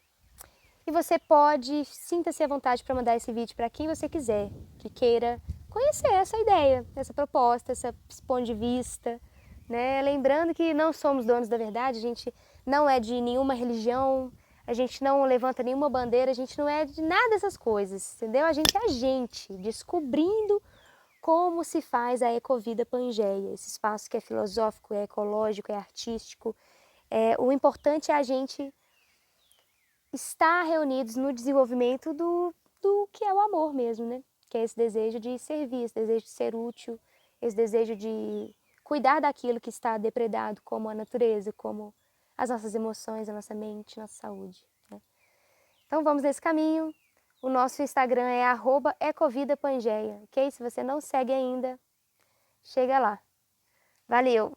E você pode, sinta-se à vontade para mandar esse vídeo para quem você quiser, que queira conhecer essa ideia, essa proposta, esse ponto de vista, né? Lembrando que não somos donos da verdade, a gente não é de nenhuma religião, a gente não levanta nenhuma bandeira, a gente não é de nada dessas coisas, entendeu? A gente é a gente, descobrindo como se faz a Ecovida Pangeia, esse espaço que é filosófico, é ecológico, é artístico. O importante é a gente estar reunidos no desenvolvimento do do que é o amor mesmo, né? Que é esse desejo de servir, esse desejo de ser útil, esse desejo de cuidar daquilo que está depredado, como a natureza, como as nossas emoções, a nossa mente, nossa saúde, né? Então vamos nesse caminho. O nosso Instagram é @ecovidapangeia, ok? Se você não segue ainda, chega lá. Valeu!